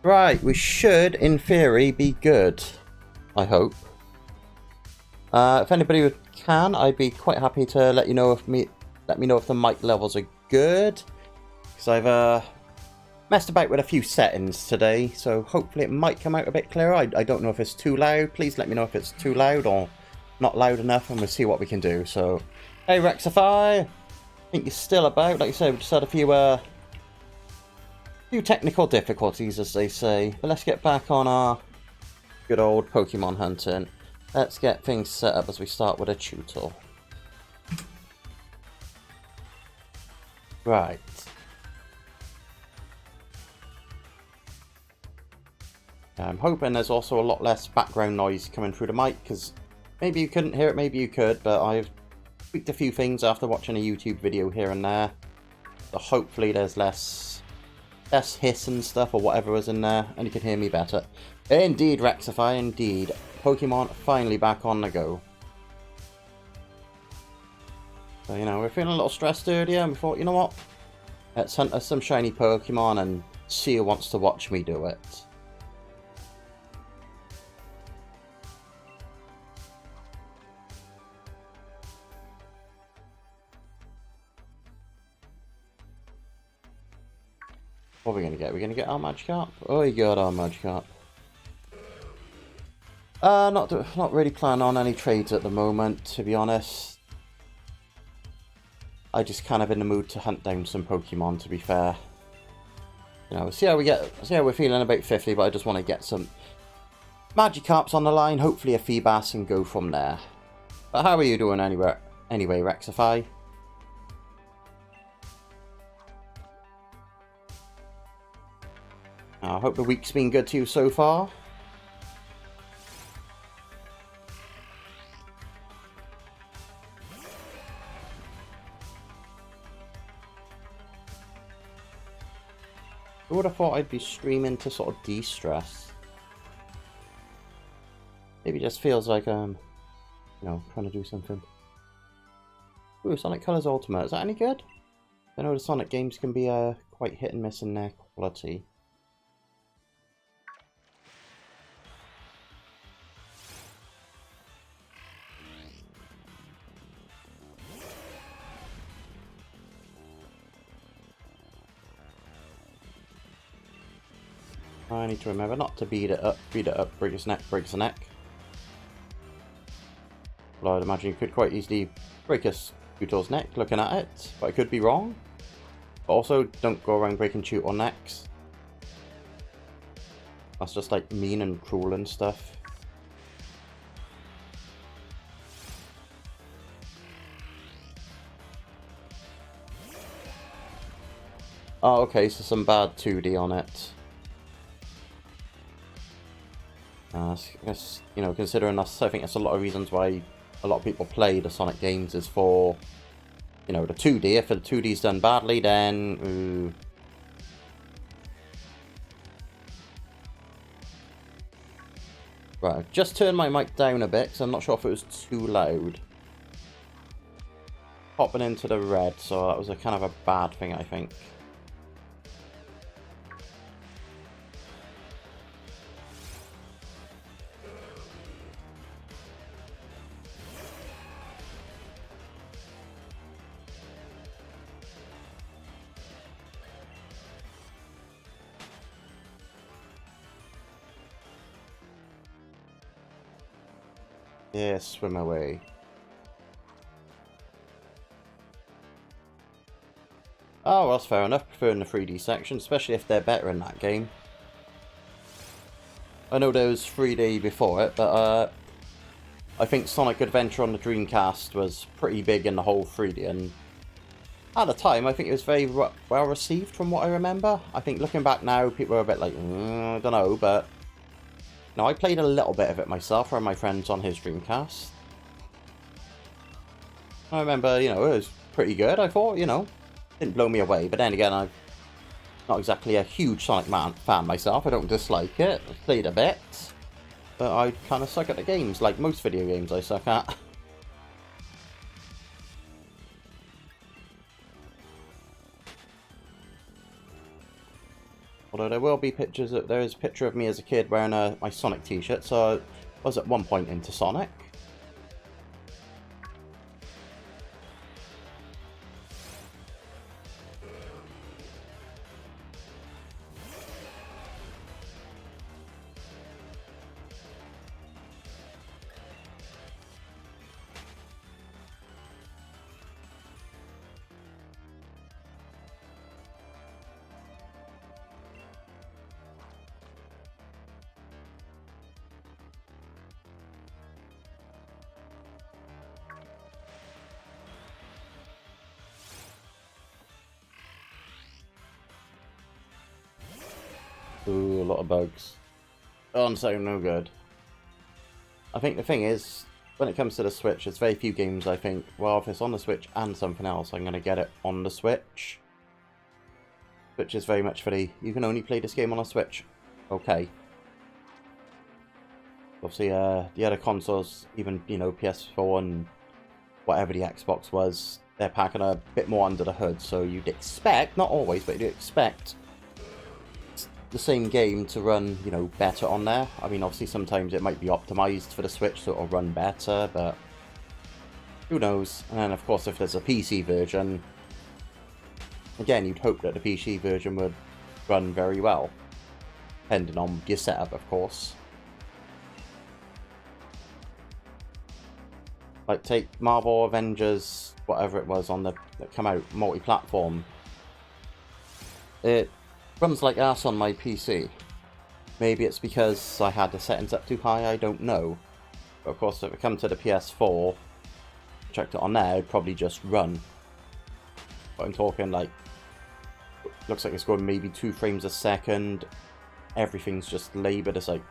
Right, we should, in theory, be good. I hope. If anybody can, I'd be quite happy to let me know if the mic levels are good. Because I've messed about with a few settings today, so hopefully it might come out a bit clearer. I don't know if it's too loud. Please let me know if it's too loud or not loud enough, and we'll see what we can do. So, hey Rectify, I think you're still about. Like I said, we just had a few technical difficulties, as they say. But let's get back on our good old Pokemon hunting. Let's get things set up as we start with a tutorial. Right. I'm hoping there's also a lot less background noise coming through the mic, because maybe you couldn't hear it, maybe you could, but I've tweaked a few things after watching a YouTube video here and there. So hopefully there's less hiss and stuff or whatever was in there, and you can hear me better. Indeed, Rectify, indeed. Pokemon finally back on the go. So, you know, we're feeling a little stressed earlier, and we thought, you know what? Let's hunt us some shiny Pokemon and see who wants to watch me do it. What are we going to get? We're going to get our Magikarp? Oh, you got our Magikarp. Not really planning on any trades at the moment, to be honest. I just kind of in the mood to hunt down some Pokemon, to be fair. You know, see how we're feeling about 50, but I just want to get some Magikarps on the line, hopefully a Feebas, and go from there. But how are you doing anyway, Rectify? I hope the week's been good to you so far. I would have thought I'd be streaming to sort of de-stress. Maybe it just feels like, you know, trying to do something. Ooh, Sonic Colors Ultimate. Is that any good? I know the Sonic games can be quite hit and miss in their quality. I need to remember not to beat it up, break its neck, breaks the neck. Well, I'd imagine you could quite easily break a Tutor's neck looking at it, but I could be wrong. But also, don't go around breaking Tutor necks. That's just like mean and cruel and stuff. Oh, okay, so some bad 2D on it. I guess, you know, considering us, I think that's a lot of reasons why a lot of people play the Sonic games is for, you know, the 2D. If the 2D's done badly, then... Ooh. Right, I've just turned my mic down a bit, because I'm not sure if it was too loud. Popping into the red, so that was a kind of a bad thing, I think. Yeah, swim away. Oh, well, that's fair enough. Preferring the 3D section, especially if they're better in that game. I know there was 3D before it, but I think Sonic Adventure on the Dreamcast was pretty big in the whole 3D, and at the time, I think it was very well received from what I remember. I think looking back now, people are a bit like, I don't know, but... No, I played a little bit of it myself from my friends on his Dreamcast. I remember, you know, it was pretty good, I thought, you know. Didn't blow me away, but then again, I'm not exactly a huge Sonic fan myself. I don't dislike it. I played a bit. But I kind of suck at the games, like most video games I suck at. Although there will be pictures, there is a picture of me as a kid wearing my Sonic t-shirt, so I was at one point into Sonic. Ooh, a lot of bugs. Oh, so no good. I think the thing is, when it comes to the Switch, there's very few games I think, well, if it's on the Switch and something else, I'm going to get it on the Switch. Which is very much for the, you can only play this game on a Switch. Okay. Obviously, the other consoles, even, you know, PS4 and whatever the Xbox was, they're packing a bit more under the hood, so you'd expect, not always, but you'd expect the same game to run, you know, better on there. I mean, obviously sometimes it might be optimized for the Switch so it'll run better, but who knows. And then of course if there's a PC version, again, you'd hope that the PC version would run very well, depending on your setup, of course. Like take Marvel Avengers, whatever it was on the that come out multi-platform. It runs like ass on my PC. Maybe it's because I had the settings up too high, I don't know. But of course, if it comes to the PS4, checked it on there, it'd probably just run. But I'm talking like, looks like it's going maybe 2 frames a second. Everything's just laboured. It's like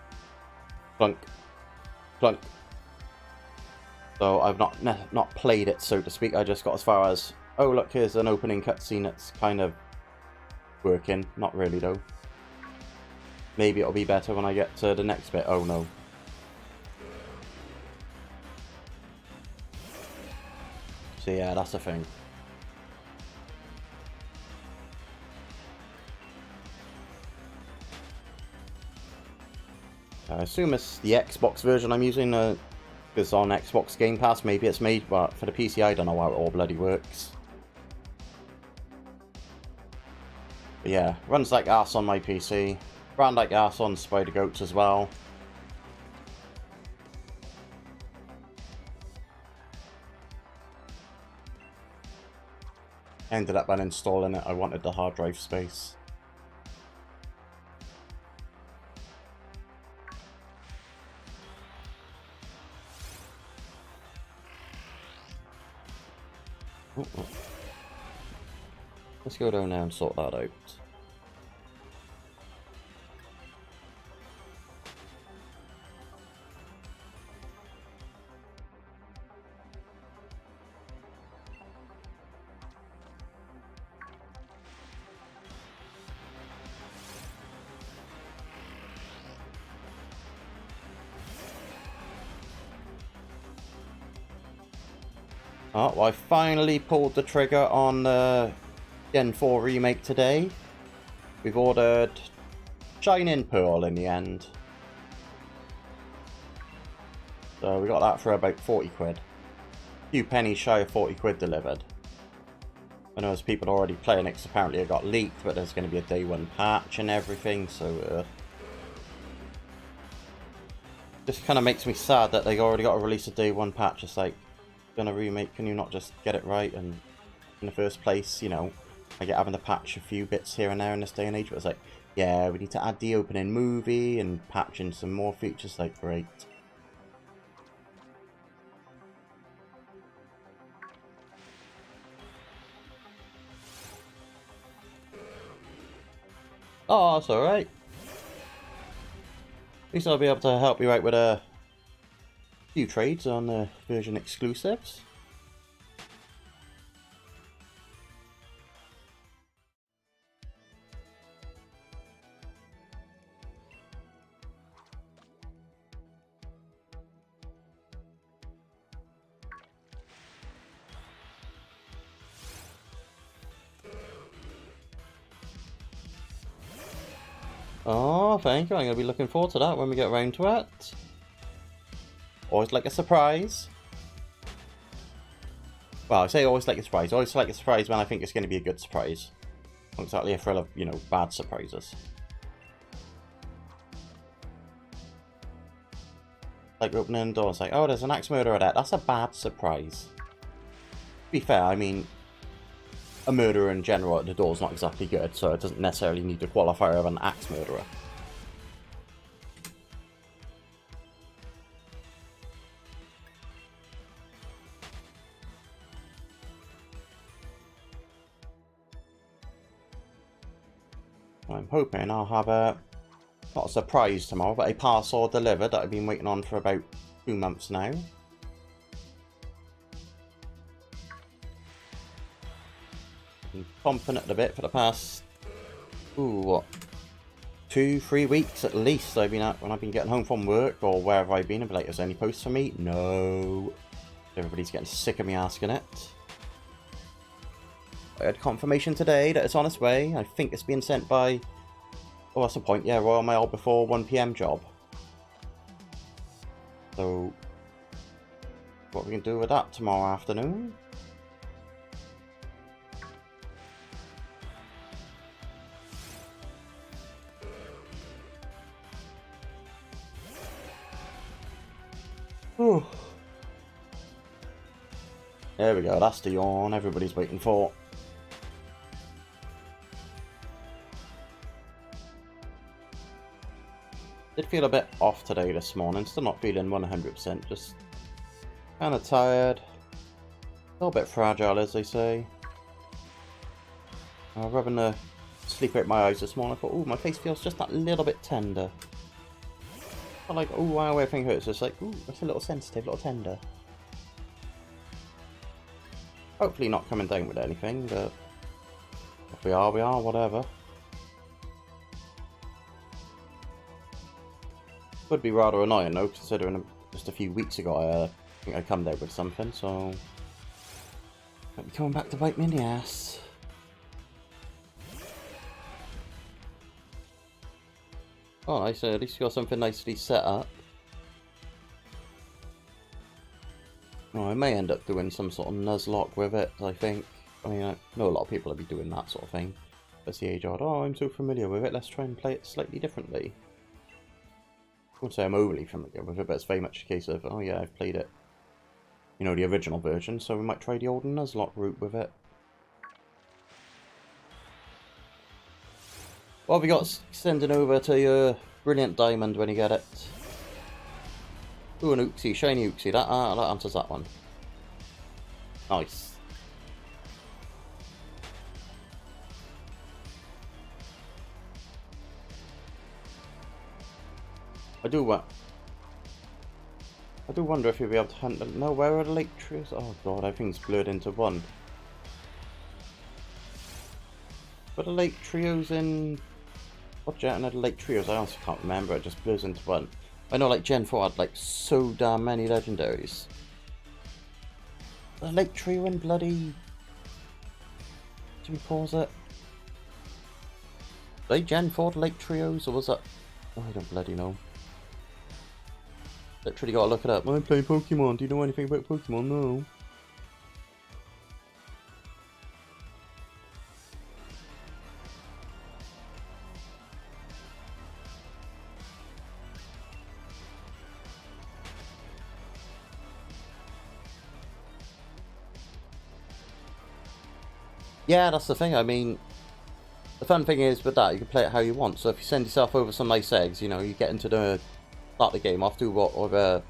clunk, clunk. So I've not played it, so to speak. I just got as far as, oh look, here's an opening cutscene that's kind of working. Not really though. Maybe it'll be better when I get to the next bit. Oh no. So yeah, that's the thing. I assume it's the Xbox version I'm using, because on Xbox Game Pass maybe it's made, but for the PC I don't know how it all bloody works. But yeah, runs like ass on my PC. Ran like ass on Spider Goats as well. Ended up uninstalling it, I wanted the hard drive space. Ooh. Let's go down there and sort that out. Oh, well, I finally pulled the trigger on the Gen 4 remake today. We've ordered Shining Pearl in the end. So we got that for about 40 quid. A few pennies shy of 40 quid delivered. I know there's people already playing it because apparently it got leaked, but there's going to be a day 1 patch and everything, so just kind of makes me sad that they already got to release a day 1 patch. It's like, gonna remake, can you not just get it right? And in the first place, you know, I get having to patch a few bits here and there in this day and age, but it's like, yeah, we need to add the opening movie and patch in some more features. Like, great. Oh, that's alright. At least I'll be able to help you out with a few trades on the version exclusives. Oh, thank you. I'm going to be looking forward to that when we get around to it. Always like a surprise. Well, I say always like a surprise. Always like a surprise when I think it's going to be a good surprise. Not exactly a thrill of, you know, bad surprises. Like opening the door and saying, oh, there's an axe murderer there. That's a bad surprise. To be fair, I mean, a murderer in general at the door is not exactly good, so it doesn't necessarily need the qualifier of an axe murderer. I'm hoping I'll have a, not a surprise tomorrow, but a parcel delivered that I've been waiting on for about 2 months now. Been chomping at the bit for the past, what, 2-3 weeks at least. I've been out when I've been getting home from work or wherever I've been. I've been like, is there any posts for me? No. Everybody's getting sick of me asking it. I had confirmation today that it's on its way. I think it's being sent by, oh, that's the point. Yeah, Royal Mail before 1 PM job. So, what we can do with that tomorrow afternoon? Whew. There we go, that's the yawn everybody's waiting for. Did feel a bit off today this morning, still not feeling 100%, just kind of tired. A little bit fragile, as they say. Rubbing the sleep out my eyes this morning, I thought, oh, my face feels just that little bit tender. Not like, oh, wow, everything hurts, just like, ooh, that's a little sensitive, a little tender. Hopefully not coming down with anything, but if we are, whatever. Would be rather annoying though, considering just a few weeks ago I think I come down with something, so might be coming back to bite me in the ass. Oh, nice. At least you got something nicely set up. Oh, I may end up doing some sort of nuzlocke with it, I think. I mean, I know a lot of people will be doing that sort of thing. That's the age old, oh, I'm so familiar with it, let's try and play it slightly differently. I wouldn't say I'm overly familiar with it, but it's very much a case of, oh yeah, I've played it, you know, the original version, so we might try the old nuzlocke route with it. What have we got sending over to your brilliant diamond when you get it? Ooh, an Uxie, shiny Uxie, that answers that one. Nice. I do wonder if you'll be able to hunt them. No, where are the lake trios? Oh god, everything's blurred into one. But the lake trios in... What gen are the lake trios? I honestly can't remember, it just blurs into one. I know like Gen 4 had like so damn many legendaries. The lake trio in bloody... What do we pause it? Were they Gen 4 lake trios or was that... Oh, I don't bloody know. Literally gotta look it up. I play Pokemon, do you know anything about Pokemon? No. Yeah, that's the thing. I mean, the fun thing is with that, you can play it how you want. So if you send yourself over some nice eggs, you know, you get into the start the game off, do whatever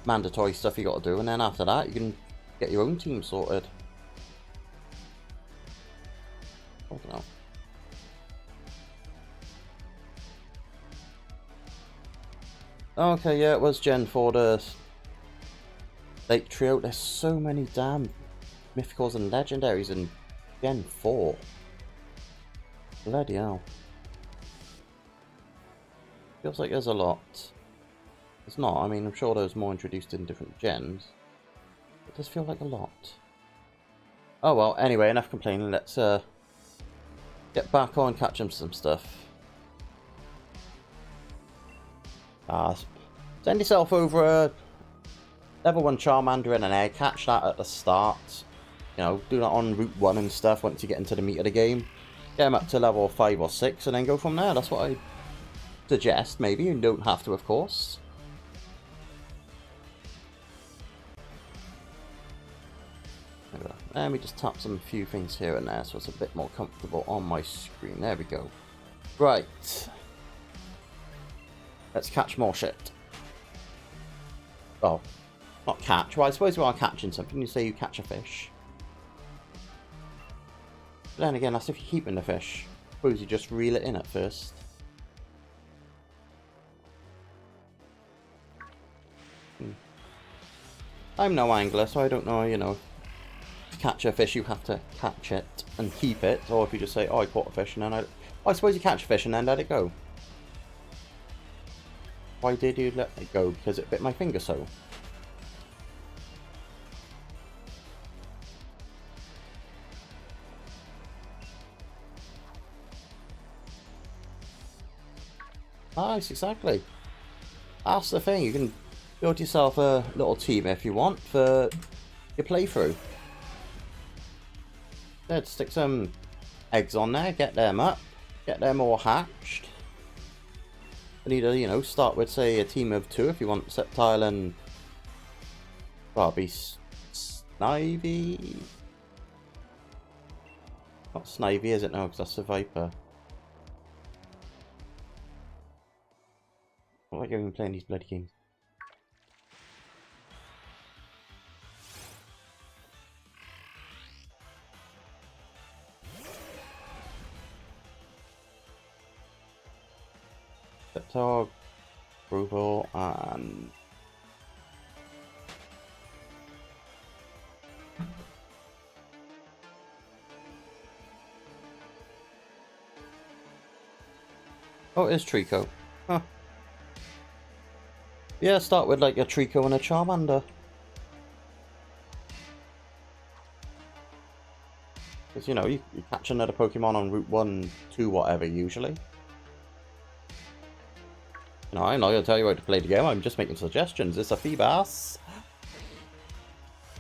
mandatory stuff you got to do, and then after that, you can get your own team sorted. I don't know. Okay, yeah, it was Gen 4 the Lake Trio. There's so many damn mythicals and legendaries in Gen 4. Bloody hell. Feels like there's a lot. It's not, I mean, I'm sure there's more introduced in different gens. It does feel like a lot. Oh well, anyway, enough complaining, let's get back on catching some stuff. Send yourself over a level 1 Charmander and an egg. Catch that at the start. You know, do that on Route 1 and stuff once you get into the meat of the game. Get them up to level 5 or 6 and then go from there. That's what I suggest, maybe. You don't have to, of course. Let me just tap some few things here and there so it's a bit more comfortable on my screen. There we go. Right. Let's catch more shit. Oh, not catch. Well, I suppose you are catching something. You say you catch a fish. But then again, that's if you're keeping the fish. I suppose you just reel it in at first. I'm no angler, so I don't know, you know. To catch a fish, you have to catch it and keep it. Or if you just say, oh, I caught a fish, and then I suppose you catch a fish and then let it go. Why did you let it go? Because it bit my finger so. Nice, exactly. That's the thing, you can build yourself a little team if you want for your playthrough. Let's stick some eggs on there, get them up, get them all hatched. You need to, you know, start with, say, a team of 2 if you want Sceptile and probably Snivy. Not Snivy, is it? No, because that's a Viper. I like even playing these bloody games. Sceptile, Groovil, and oh, it is Trico. Huh. Yeah, start with like a Trico and a Charmander. Because, you know, you catch another Pokemon on Route 1, 2, whatever, usually. You know, I'm not going to tell you how to play the game, I'm just making suggestions. It's a Feebas.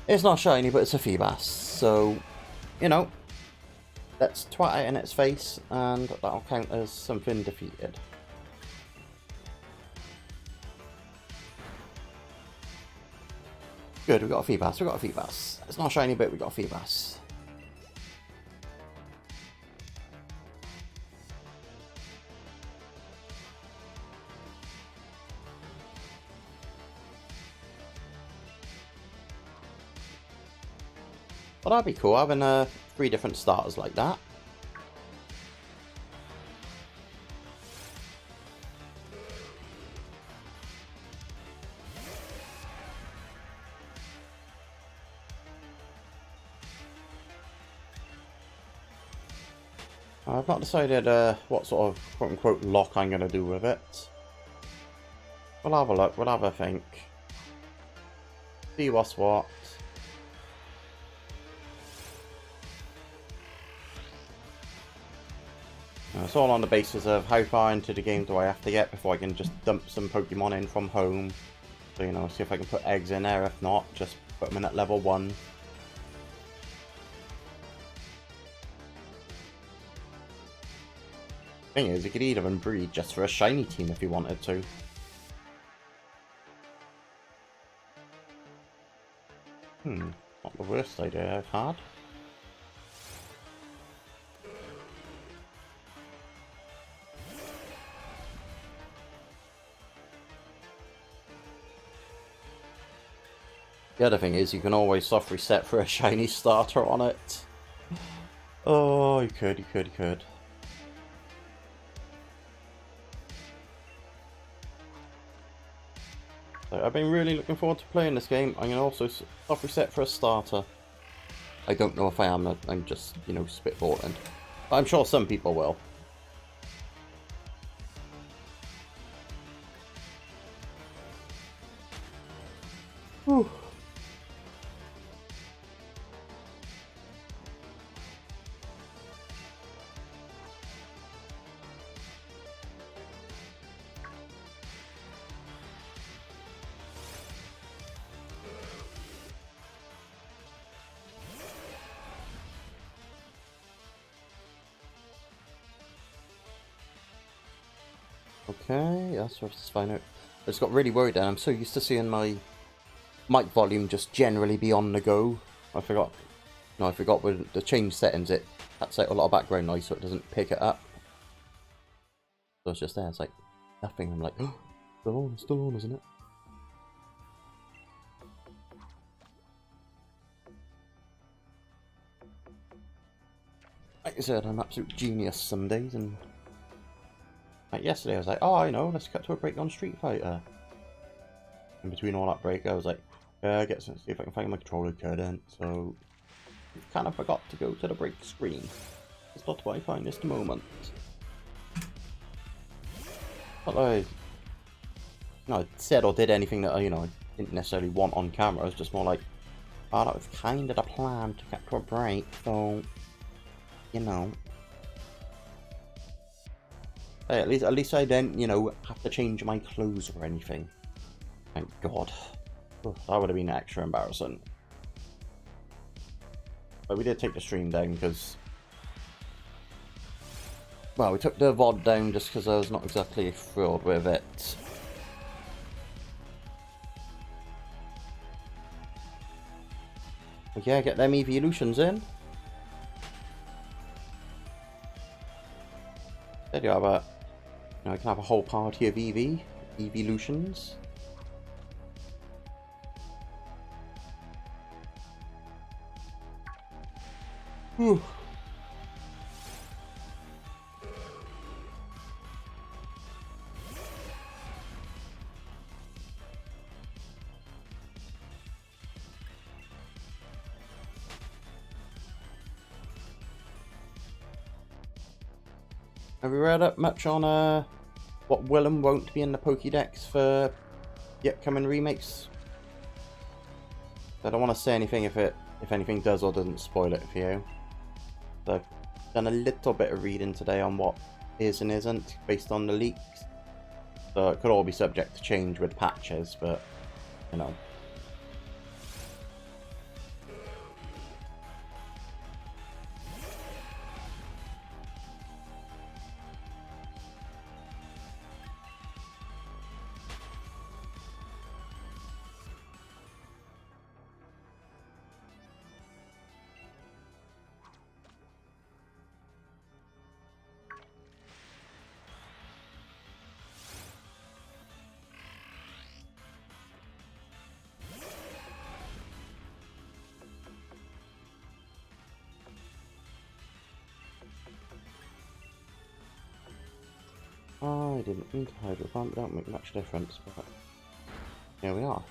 It's not shiny, but it's a Feebas. So, you know, let's twat it in its face, and that'll count as something defeated. Good, we got a Feebas, we got a Feebas. It's not shiny, but we got a Feebas. Well, that'd be cool, having 3 different starters like that. I've not decided what sort of quote-unquote lock I'm going to do with it. We'll have a look, we'll have a think. See what's what. It's all on the basis of how far into the game do I have to get before I can just dump some Pokemon in from home. So, you know, see if I can put eggs in there. If not, just put them in at level 1. Thing is, you could even breed just for a shiny team if you wanted to. Not the worst idea I've had. The other thing is, you can always soft reset for a shiny starter on it. Oh, you could. So I've been really looking forward to playing this game. I'm going to also soft reset for a starter. I don't know if I am, I'm just, you know, spitballing. But I'm sure some people will. Whew. Okay, that's fine out. I just got really worried then. I'm so used to seeing my mic volume just generally be on the go. I forgot. No, I forgot with the change settings it cuts out a lot of background noise so it doesn't pick it up. So it's just there, it's like nothing. I'm like, oh, still on, isn't it? Like I said, I'm an absolute genius some days, and like yesterday I was like, oh, I know, let's cut to a break on Street Fighter. In between all that break, I was like, see if I can find my controller couldn't, so kind of forgot to go to the break screen. That's not why I find this the moment. Not like I said or did anything that I didn't necessarily want on camera. It was just more like, oh, that was kind of the plan to cut to a break, so hey, at least I didn't have to change my clothes or anything. Thank God. Oof, that would have been extra embarrassing. But we did take the stream down because, well, we took the VOD down just because I was not exactly thrilled with it. But yeah, get them evolutions in. There you have a, I can have a whole party of evolutions. Whew. Have we read up much on what will and won't be in the Pokédex for the upcoming remakes? I don't want to say anything if anything does or doesn't spoil it for you. So I've done a little bit of reading today on what is and isn't based on the leaks. So it could all be subject to change with patches, but I didn't mean to hide it. It don't make much difference, but here we are.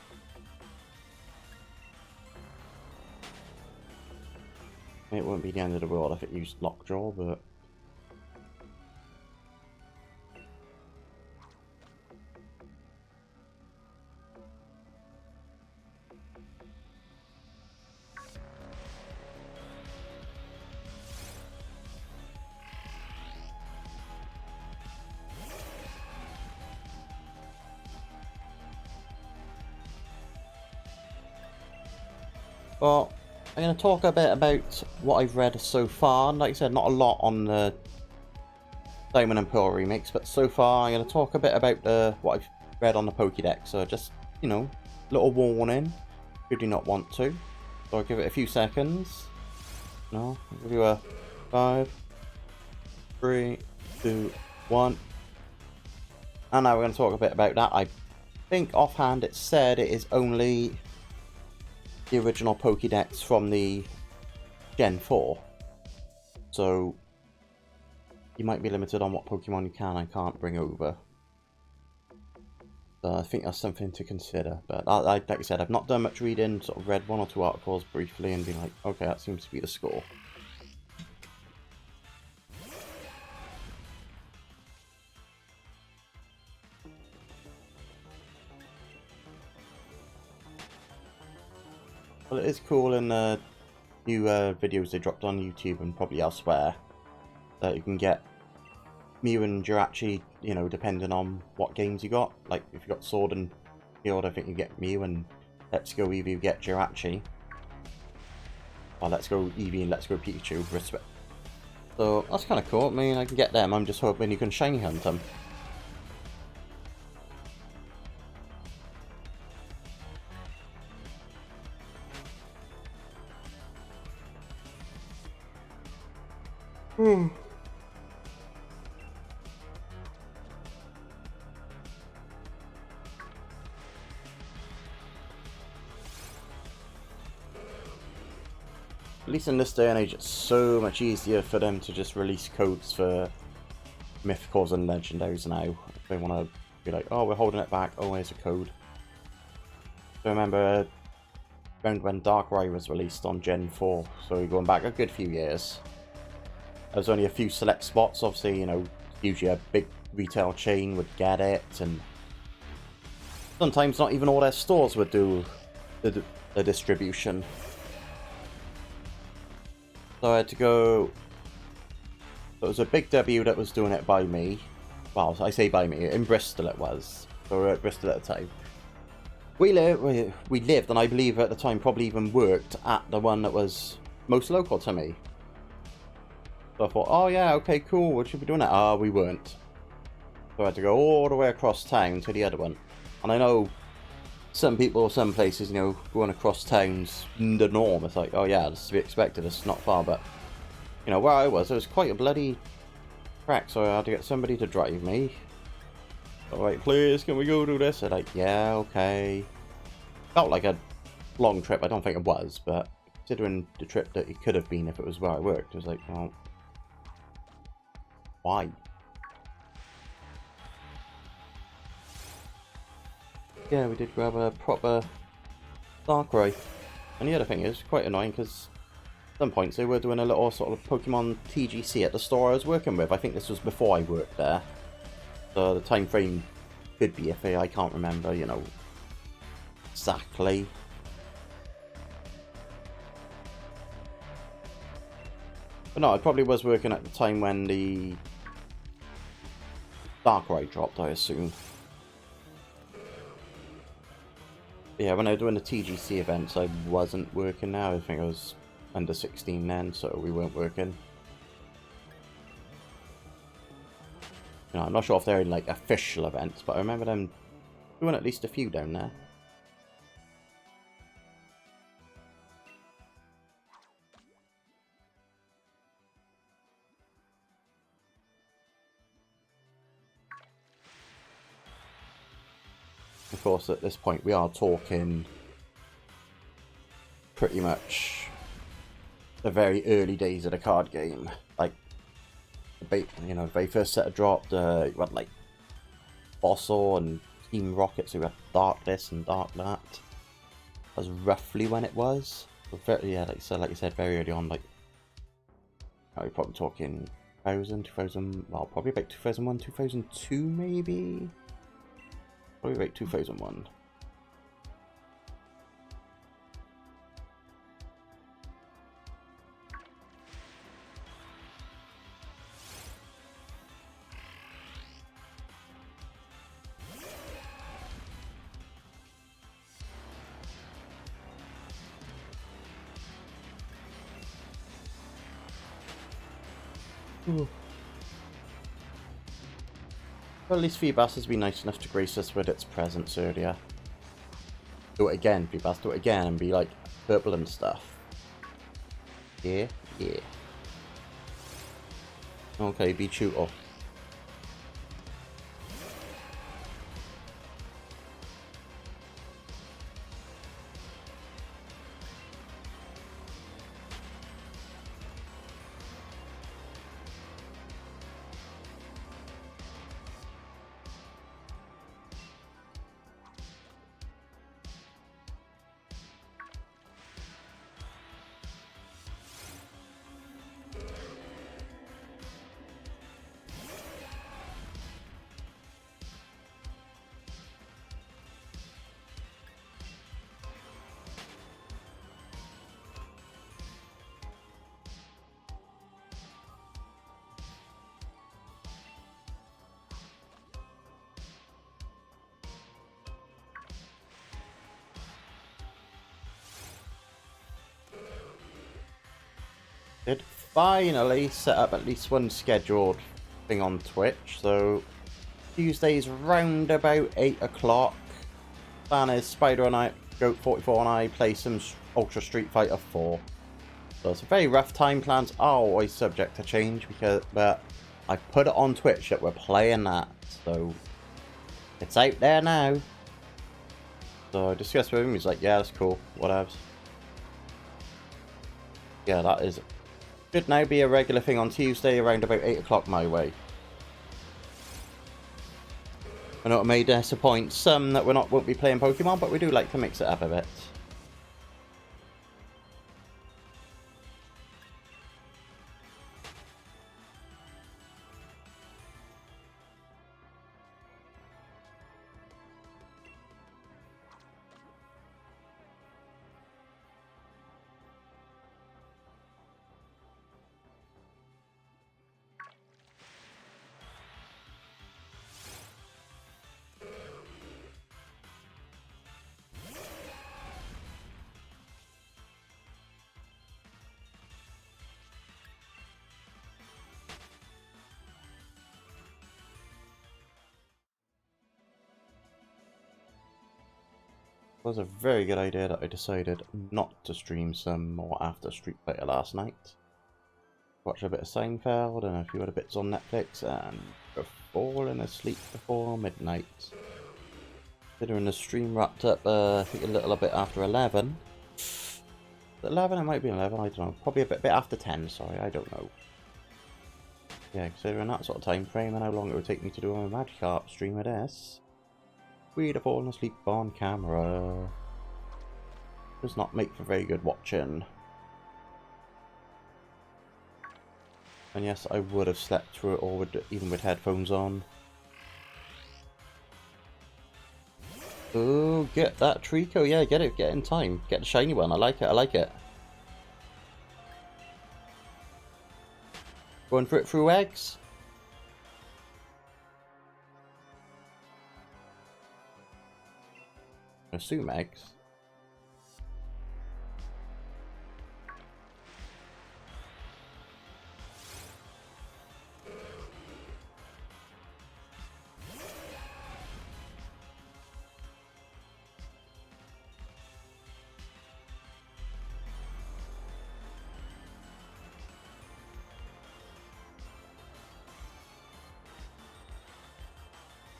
It wouldn't be the end of the world if it used Lockjaw, but well, I'm going to talk a bit about what I've read so far. Like I said, not a lot on the Diamond and Pearl remakes, but so far I'm going to talk a bit about what I've read on the Pokédex. So just, little warning, should you not want to. So I'll give it a few seconds. No, I'll give you a 5, 3, 2, 1. And now we're going to talk a bit about that. I think offhand it said it is only the original Pokédex from the Gen 4. So you might be limited on what Pokemon you can and can't bring over. So I think that's something to consider. But like I said, I've not done much reading, sort of read 1 or 2 articles briefly and been like, okay, that seems to be the score. Well, it is cool in the new videos they dropped on YouTube and probably elsewhere that you can get Mew and Jirachi, depending on what games you got. Like, if you got Sword and Shield, I think you get Mew, and Let's Go Eevee, you get Jirachi. Or Let's Go Eevee and Let's Go Pikachu, respect. So, that's kind of cool. I mean, I can get them. I'm just hoping you can shiny hunt them. At least in this day and age, it's so much easier for them to just release codes for mythicals and legendaries now. If they want to be like, oh, we're holding it back, oh, here's a code. I remember around when Darkrai was released on Gen 4, so we're going back a good few years. There was only a few select spots, obviously, you know, usually a big retail chain would get it, and sometimes not even all their stores would do the distribution. So I had to go. It was a big W that was doing it by me. Well, I say by me, in Bristol it was. So we were at Bristol at the time. We lived, and I believe at the time probably even worked at the one that was most local to me. So I thought, oh yeah, okay, cool, we should be doing that. Ah, we weren't. So I had to go all the way across town to the other one. And I know some people, some places, you know, going across town's the norm. It's like, oh yeah, this is to be expected, it's not far, but, you know, where I was, it was quite a bloody track, so I had to get somebody to drive me. Alright, please, can we go do this? They're like, yeah, okay. Felt like a long trip, I don't think it was, but considering the trip that it could have been if it was where I worked, it was like, well, why? Yeah, we did grab a proper Darkrai. And the other thing is, quite annoying, because at some points they were doing a little sort of Pokemon TGC at the store I was working with. I think this was before I worked there. So the time frame could be iffy, I can't remember, you know, exactly. But no, I probably was working at the time when the Darkrai dropped, I assume. Yeah, when I was doing the TGC events, I wasn't working now. I think I was under 16 then, so we weren't working. You know, I'm not sure if they're in, like, official events, but I remember them doing at least a few down there. Of course, at this point, we are talking pretty much the very early days of the card game. Like, you know, the very first set of dropped, you had, like, Fossil and Team Rocket, so we had Dark this and Dark that. That was roughly when it was. But very, yeah, like you said, very early on, like, we're probably talking 2000, well, probably about 2001, 2002 maybe? Probably about 2001. Well, at least Feebas has been nice enough to grace us with its presence earlier. Do it again, Feebas, do it again, and be like purple and stuff. Yeah, yeah. Okay, be tutor. Did finally set up at least one scheduled thing on Twitch, so Tuesdays round about 8 o'clock. Plan is Spider and I, Goat 44 and I play some Ultra Street Fighter 4. So it's a very rough. Time plans are always subject to change, but I put it on Twitch that we're playing that, so it's out there now. So I discussed with him, he's like, yeah, that's cool, whatevs. Yeah, that is should now be a regular thing on Tuesday around about 8 o'clock my way. I know it may disappoint some that won't be playing Pokemon, but we do like to mix it up a bit. It was a very good idea that I decided not to stream some more after Street Fighter last night. Watch a bit of Seinfeld and a few other bits on Netflix and falling asleep before midnight. Considering the stream wrapped up, I think a little bit after 11. 11? It might be 11, I don't know. Probably a bit after 10, sorry, I don't know. Yeah, considering that sort of time frame and how long it would take me to do a Magikarp stream of this, we'd have fallen asleep on camera. Does not make for very good watching. And yes, I would have slept through it all, even with headphones on. Oh, get that Trico. Yeah, get it in time. Get the shiny one. I like it. Going for it through eggs. I assume eggs.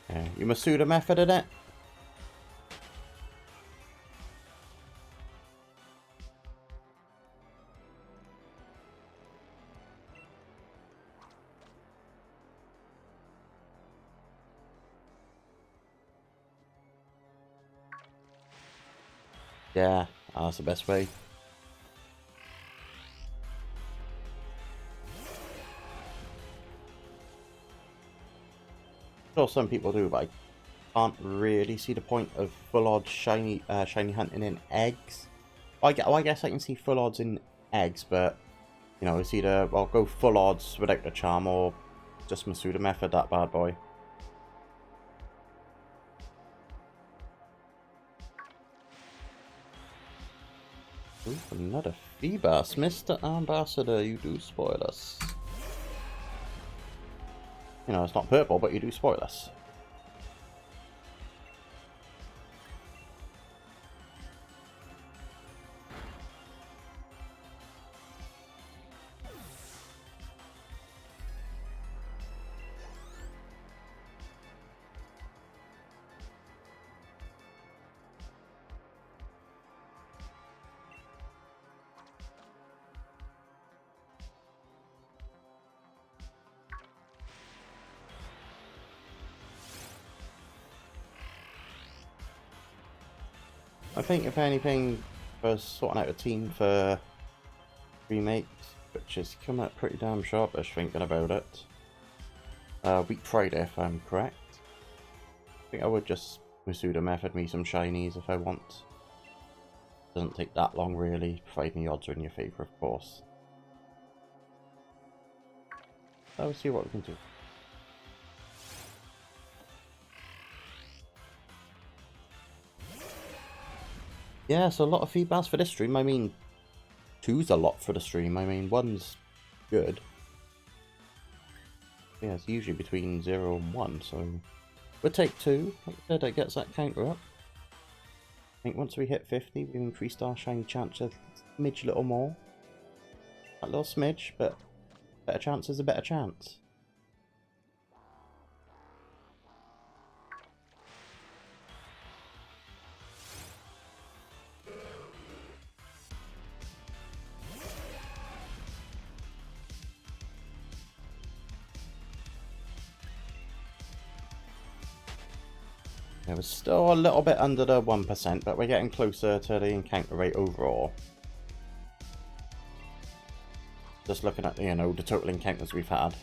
Yeah, you Masuda method in it? Yeah, that's the best way. Sure, some people do, but I can't really see the point of full odds shiny hunting in eggs. I guess I can see full odds in eggs, but you know, it's either I'll go full odds without the charm or just Masuda method that bad boy. Ooh, another Feebas. Mr. Ambassador, you do spoil us. You know, it's not purple, but you do spoil us. I think if anything, for sorting out a team for remakes, which is coming up pretty damn sharpish thinking about it. Week Friday, if I'm correct. I think I would just Masuda method me some shinies if I want. Doesn't take that long really, providing the odds are in your favour, of course. So we'll see what we can do. Yeah, so a lot of feedbacks for this stream. I mean, two's a lot for the stream. I mean, one's good. Yeah, it's usually between 0 and 1, so we'll take 2. Like I said, that gets that counter up. I think once we hit 50, we've increased our shiny chance a smidge little more. A little smidge, but better chance is a better chance. Yeah, we're still a little bit under the 1%, but we're getting closer to the encounter rate overall. Just looking at, you know, the total encounters we've had.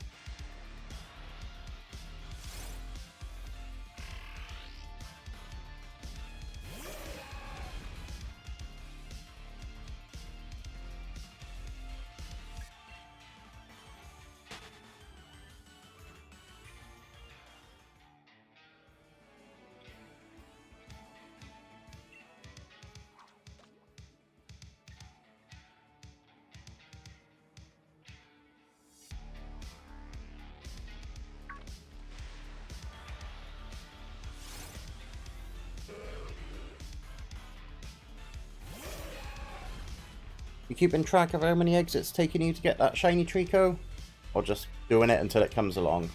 You keeping track of how many eggs it's taking you to get that shiny Trico? Or just doing it until it comes along?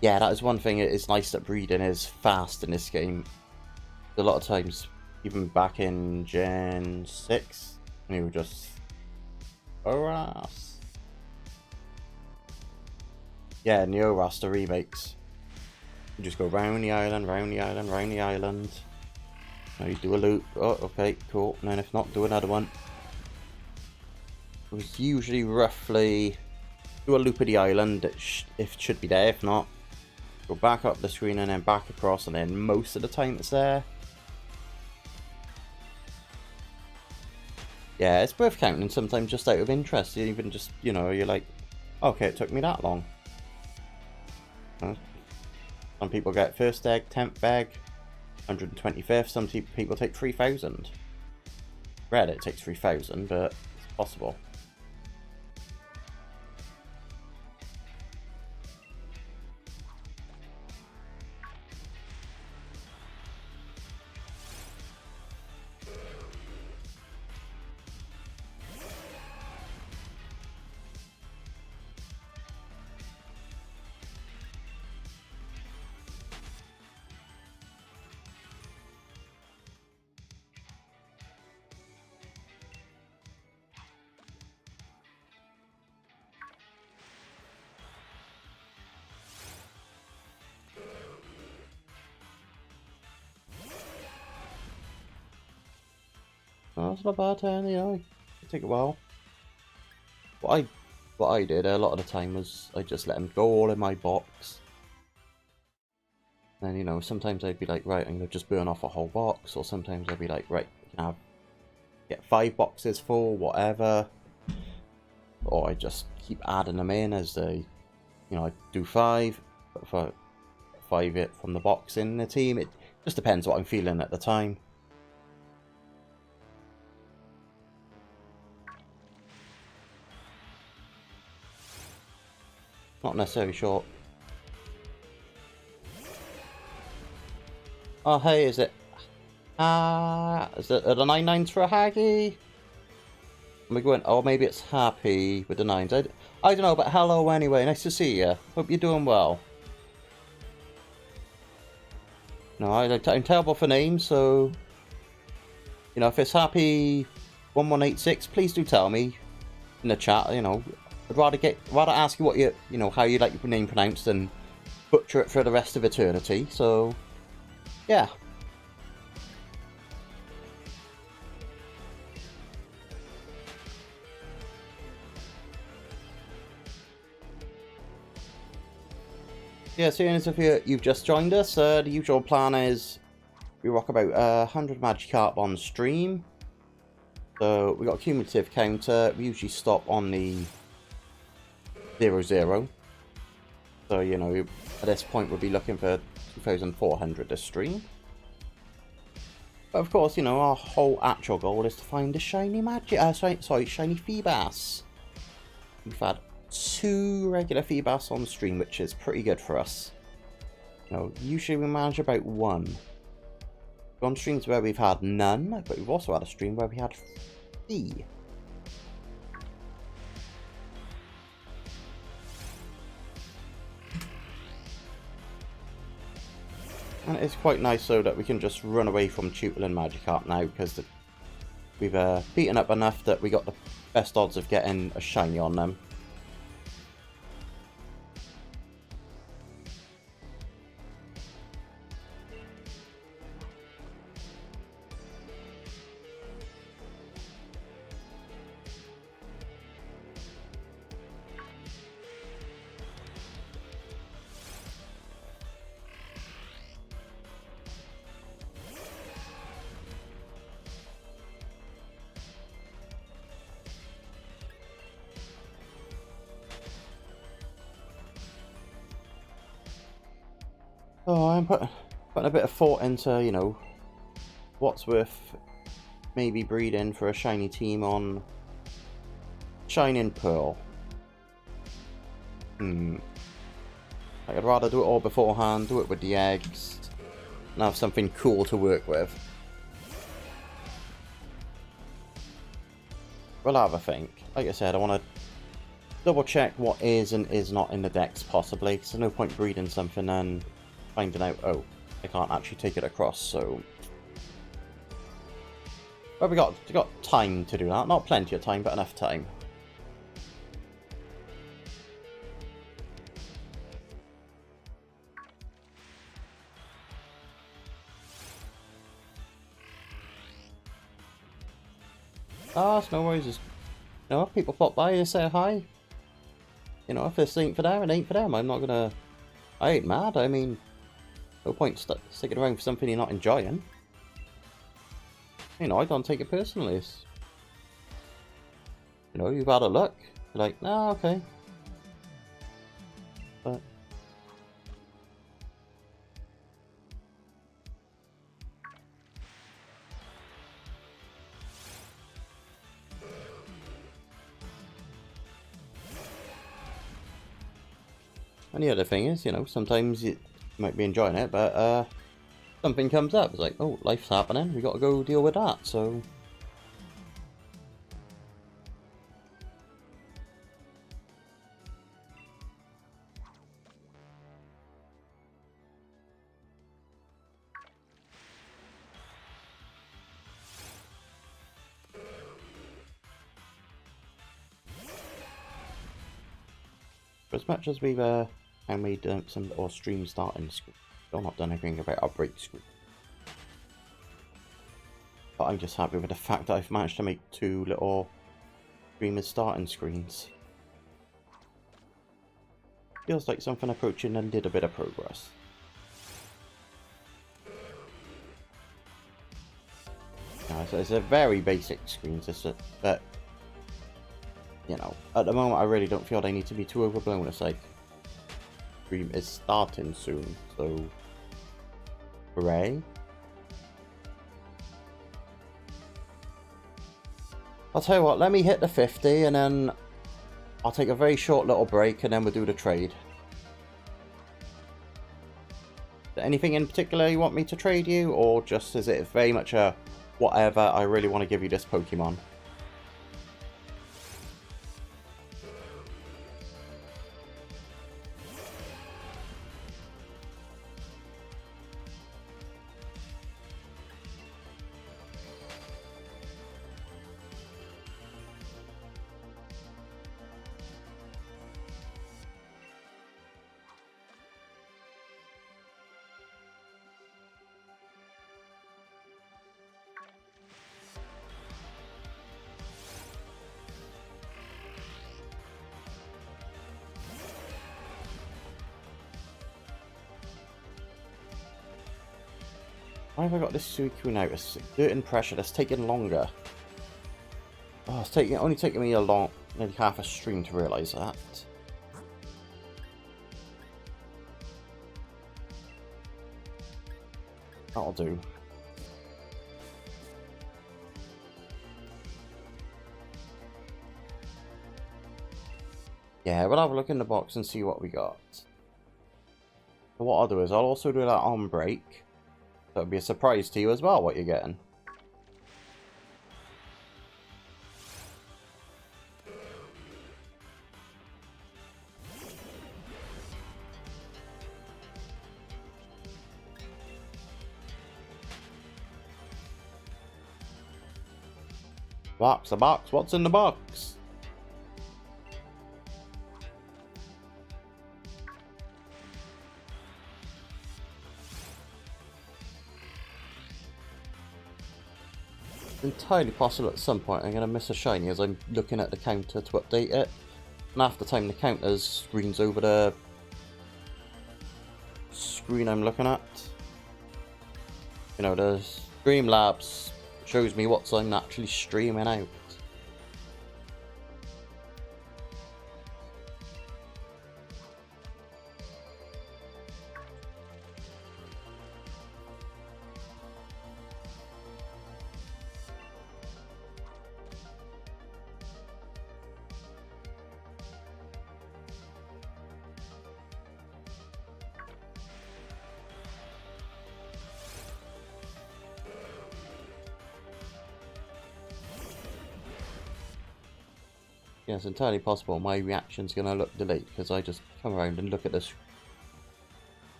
Yeah, that is one thing. It's nice that breeding is fast in this game. A lot of times, even back in Gen 6, we were just... Oras. Yeah, in the Oras, the remakes. You just go round the island, round the island, round the island. Now you do a loop. Oh, okay, cool. And then if not, do another one. It was usually roughly do a loop of the island. If it should be there. If not, go back up the screen and then back across, and then most of the time it's there. Yeah, it's worth counting sometimes just out of interest. You even just, you know, you're like, okay, it took me that long. Some people get first egg, 10th egg, 125th. Some people take 3,000. Rare that it takes 3,000, but it's possible. Oh, it's not bad, you know, it take a while. What I did a lot of the time was I just let them go all in my box. And, you know, sometimes I'd be like, right, I'm going to just burn off a whole box. Or sometimes I'd be like, right, you can get 5 boxes full, whatever. Or I just keep adding them in as they, you know, I do 5. Put 5 it from the box in the team. It just depends what I'm feeling at the time. Not necessarily short. Oh, hey, is it... is it the 9-9s for a Haggy? Am I going... Oh, maybe it's Happy with the 9s. I don't know, but hello anyway. Nice to see you. Hope you're doing well. No, I'm terrible for names, so... You know, if it's Happy 1186, please do tell me in the chat, you know. I'd rather ask you what you know, how you like your name pronounced than butcher it for the rest of eternity. So, yeah. Yeah, seeing as if you've just joined us, the usual plan is we rock about 100 Magikarp on stream. So we got a cumulative counter. We usually stop on the 0-0. So, you know, at this point we'll be looking for 2,400 this stream. But of course, you know, our whole actual goal is to find a shiny shiny Feebas. We've had 2 regular Feebas on stream, which is pretty good for us. You know, usually we manage about 1. We've gone streams where we've had none, but we've also had a stream where we had 3. And it's quite nice so that we can just run away from Tutel and Magikarp now, because we've beaten up enough that we got the best odds of getting a shiny on them. Oh, I'm putting a bit of thought into, you know, what's worth maybe breeding for a shiny team on Shining Pearl. Like, I'd rather do it all beforehand, do it with the eggs, and have something cool to work with. We'll have a think. Like I said, I want to double check what is and is not in the decks, possibly, because there's no point breeding something and finding out, oh, I can't actually take it across, so... But we got time to do that. Not plenty of time, but enough time. Ah, it's no worries. You know, if people pop by and say hi, you know, if this ain't for them, it ain't for them. I'm not gonna... I ain't mad. I mean, no point sticking around for something you're not enjoying. You know, I don't take it personally. It's, you know, you've had a look. You're like, nah, okay. But... And the other thing is, you know, sometimes you might be enjoying it, but something comes up. It's like, oh, life's happening. We got to go deal with that. So, for as much as we've made some or stream starting, still not done anything about our break screen. But I'm just happy with the fact that I've managed to make 2 little streamers starting screens. Feels like something approaching and did a bit of progress. So it's a very basic screen system, but you know, at the moment I really don't feel they need to be too overblown. It's like, stream is starting soon, so hooray. I'll tell you what, let me hit the 50 and then I'll take a very short little break and then we'll do the trade. Is there anything in particular you want me to trade you, or just is it very much a whatever, I really want to give you this Pokemon? Why have I got this Suicune out? It's exerting pressure. That's taking longer. Oh, it's only taking me nearly half a stream to realise that. That'll do. Yeah, we'll have a look in the box and see what we got. So what I'll do is I'll also do that on break. That would be a surprise to you as well, what you're getting. Box, a box, what's in the box? It's entirely possible at some point I'm going to miss a shiny as I'm looking at the counter to update it. And half the time the counter screens over the screen I'm looking at. You know, the Streamlabs shows me what I'm actually streaming out. Yeah, it's entirely possible my reaction's going to look delayed because I just come around and look at this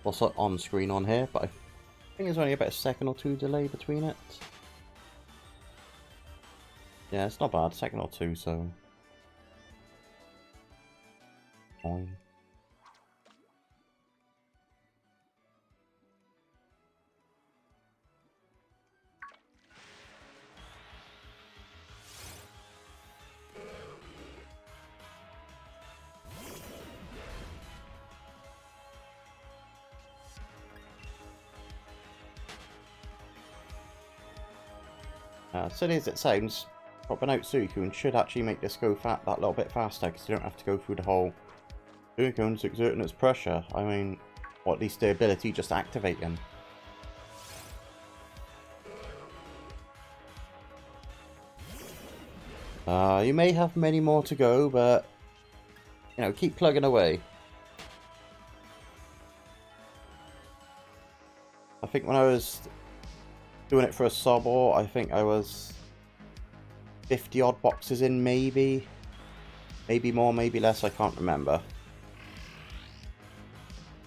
what's on screen on here, but I think there's only about a second or two delay between it. Yeah, it's not bad, second or two, so fine. Silly as it sounds, popping out Suicune should actually make this go that little bit faster because you don't have to go through the whole Suicune's exerting its pressure. I mean, or at least the ability just activating. You may have many more to go, but you know, keep plugging away. I think when I was doing it for a Sobor, I think I was 50 odd boxes in, maybe more, maybe less, I can't remember.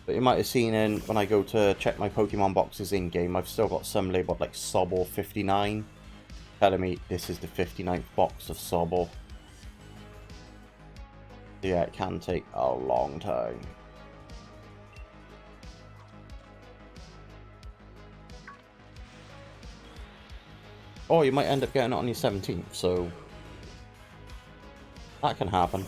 But you might have seen in when I go to check my Pokemon boxes in game, I've still got some labelled like Sobor 59, telling me this is the 59th box of Sobor. Yeah, it can take a long time. Or you might end up getting it on your 17th, so that can happen.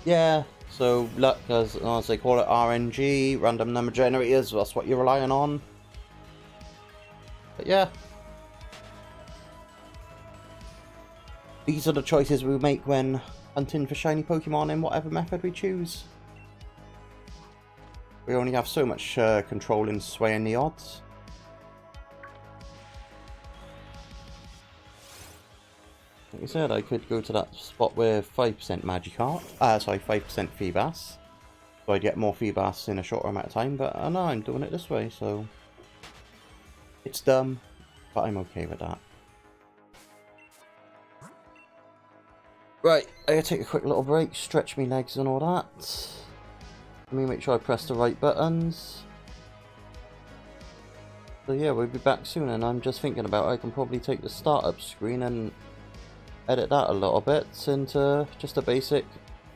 Yeah. So luck, as they call it, RNG, random number generators, that's what you're relying on. But yeah. These are the choices we make when hunting for shiny Pokemon in whatever method we choose. We only have so much control in swaying the odds. Like I said, I could go to that spot with 5% Magikarp, sorry, 5% Feebas, so I'd get more Feebas in a shorter amount of time, but no, I'm doing it this way, so it's dumb, but I'm okay with that. Right, I gotta take a quick little break, stretch my legs and all that. Let me make sure I press the right buttons. So yeah, we'll be back soon, and I'm just thinking about I can probably take the startup screen and edit that a little bit into just a basic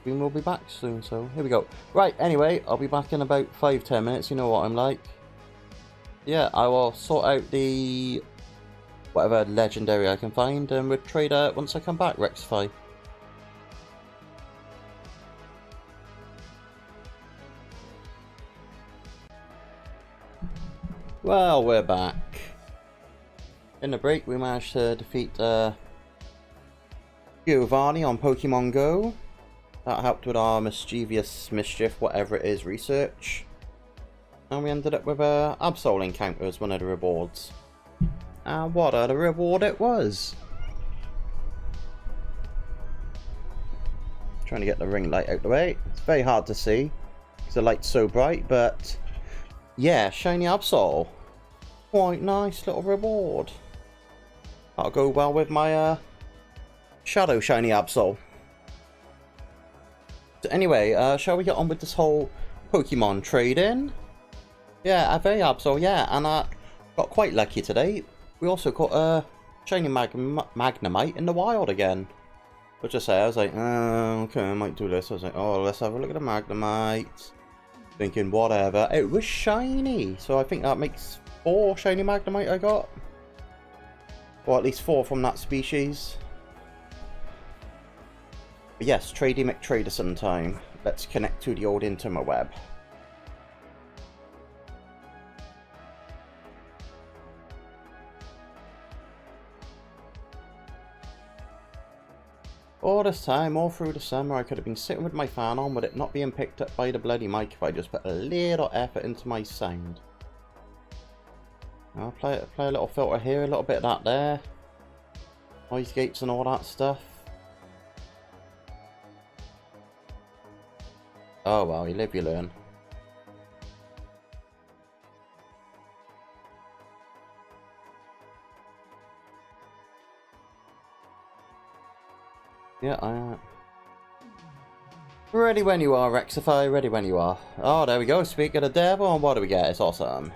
screen. We'll be back soon, so here we go. Right, anyway, I'll be back in about 5-10 minutes, you know what I'm like. Yeah, I will sort out the whatever legendary I can find, and we'll trade once I come back, Rectify. Well, we're back. In the break, we managed to defeat Giovanni on Pokemon Go. That helped with our mischievous mischief, whatever it is, research. And we ended up with a Absol encounter as one of the rewards. And what a reward it was! Trying to get the ring light out the way. It's very hard to see because the light's so bright, but yeah, shiny Absol. Quite nice little reward. That'll go well with my shadow shiny Absol. So anyway, shall we get on with this whole Pokemon trade-in? Yeah, a very Absol, yeah, and I got quite lucky today. We also caught a shiny Magnemite in the wild again. Which I say, I was like, okay, I might do this. I was like, oh, let's have a look at the Magnemite. Thinking, whatever. It was shiny, so I think that makes 4 shiny Magnemite I got. Or at least 4 from that species. But yes, Tradey McTraderson time. Let's connect to the old interweb. All this time, all through the summer, I could have been sitting with my fan on with it not being picked up by the bloody mic if I just put a little effort into my sound. I'll play a little filter here, a little bit of that there. Noise gates and all that stuff. Oh well, you live, you learn. Yeah, ready when you are, Rectify, ready when you are. Oh, there we go, speak of the devil, and what do we get? It's awesome.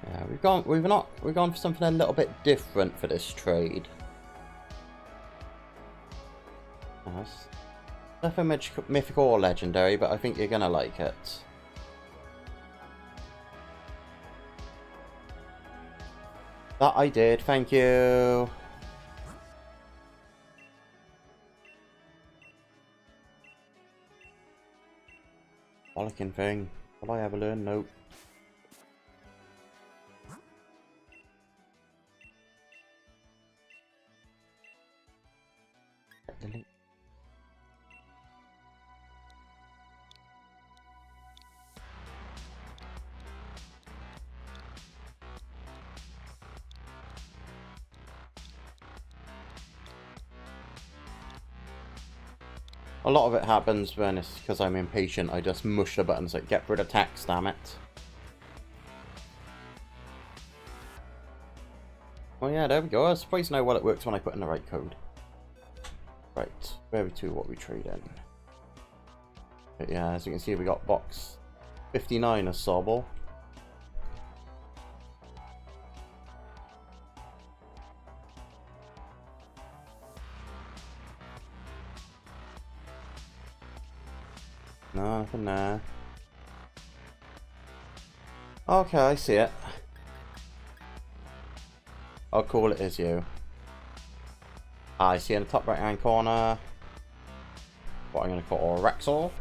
Yeah, we've gone for something a little bit different for this trade. Nothing mythical or legendary, but I think you're gonna like it. That I did, thank you. Bollocking thing. Will I ever learn? Nope. Delete. A lot of it happens when it's because I'm impatient. I just mush the buttons like get rid of text, damn it. Oh yeah, there we go. I was surprised to know what it works when I put in the right code. Right, where we to what we trade in. But yeah, as you can see, we got box 59 of Sobble. No, nothing there. Okay, I see it. Oh, cool, it is you. I see in the top right hand corner what I'm going to call Rexall.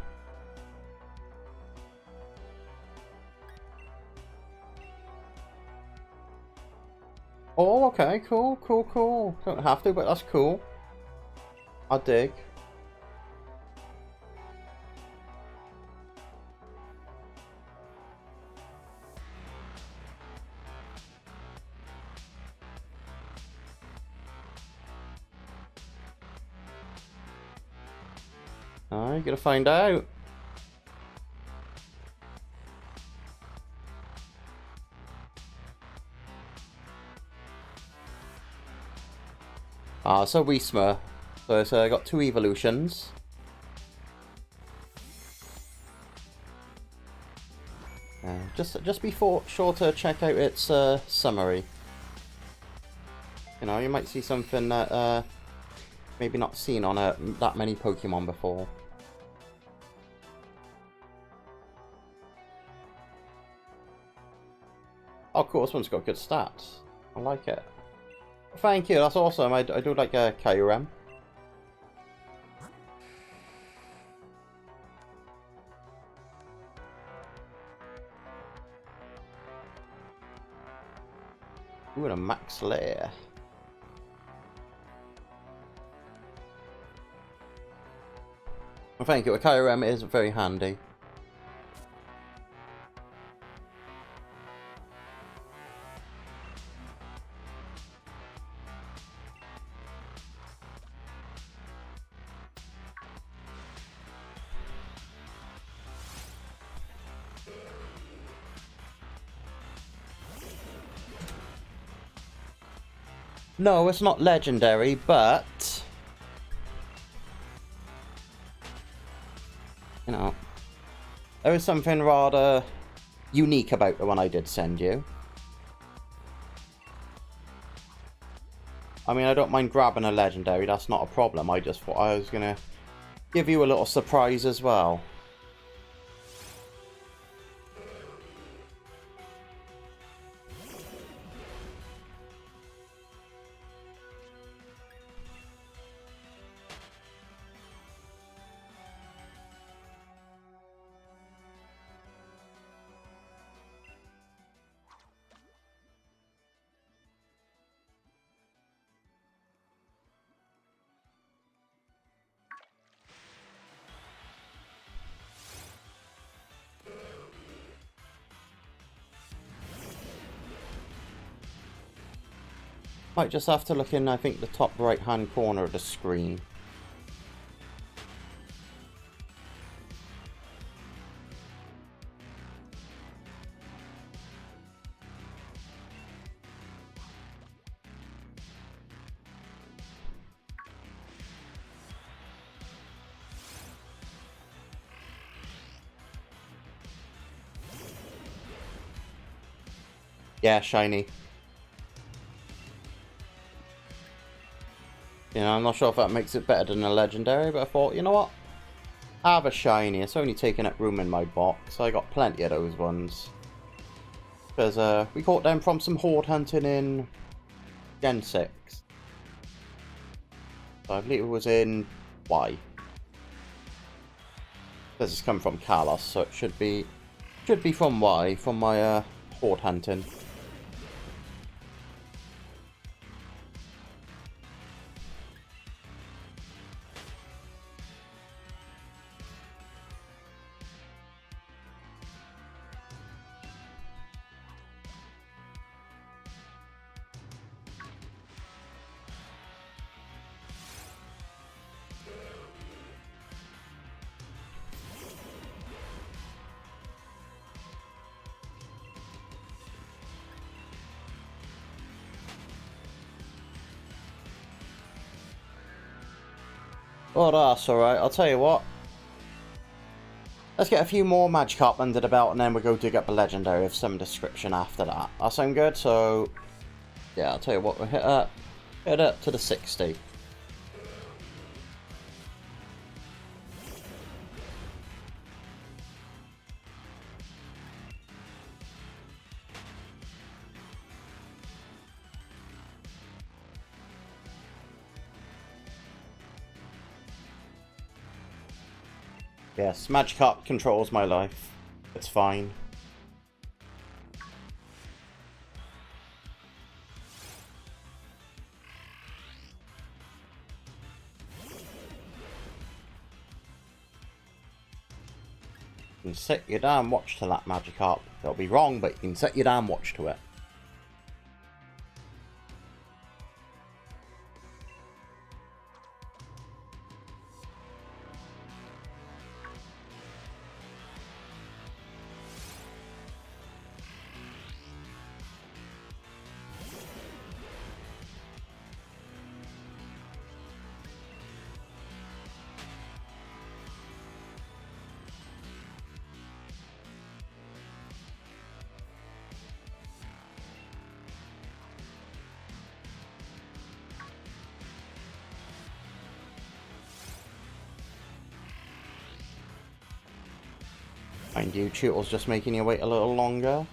Oh, okay, cool, cool, cool. Don't have to, but that's cool. I dig. You're gonna find out. So Wisma. So it's got 2 evolutions. Just be sure to check out its summary. You know, you might see something that maybe not seen on that many Pokemon before. Oh, cool, this one's got good stats. I like it. Thank you, that's awesome. I do like a Kyurem. Ooh, and a Max Lair. Well, thank you, a Kyurem is very handy. No, it's not legendary, but you know, there was something rather unique about the one I did send you. I mean, I don't mind grabbing a legendary, that's not a problem. I just thought I was gonna give you a little surprise as well. Might just have to look in, I think, the top right hand corner of the screen. Yeah, shiny. You know, I'm not sure if that makes it better than a legendary, but I thought, you know what? Have a shiny. It's only taking up room in my box. I got plenty of those ones. Because we caught them from some horde hunting in Gen 6. So I believe it was in Y. Because it's come from Kalos, so it should be from Y, from my horde hunting. Oh, that's alright. I'll tell you what. Let's get a few more Magikarp under the belt and then we'll go dig up a legendary of some description after that. That sound good? So, yeah, I'll tell you what. We'll hit up to the 60. Yes, Magikarp controls my life. It's fine. You can set your damn watch to that Magikarp. It'll be wrong, but you can set your damn watch to it. Mind you, Tutel's just making you wait a little longer.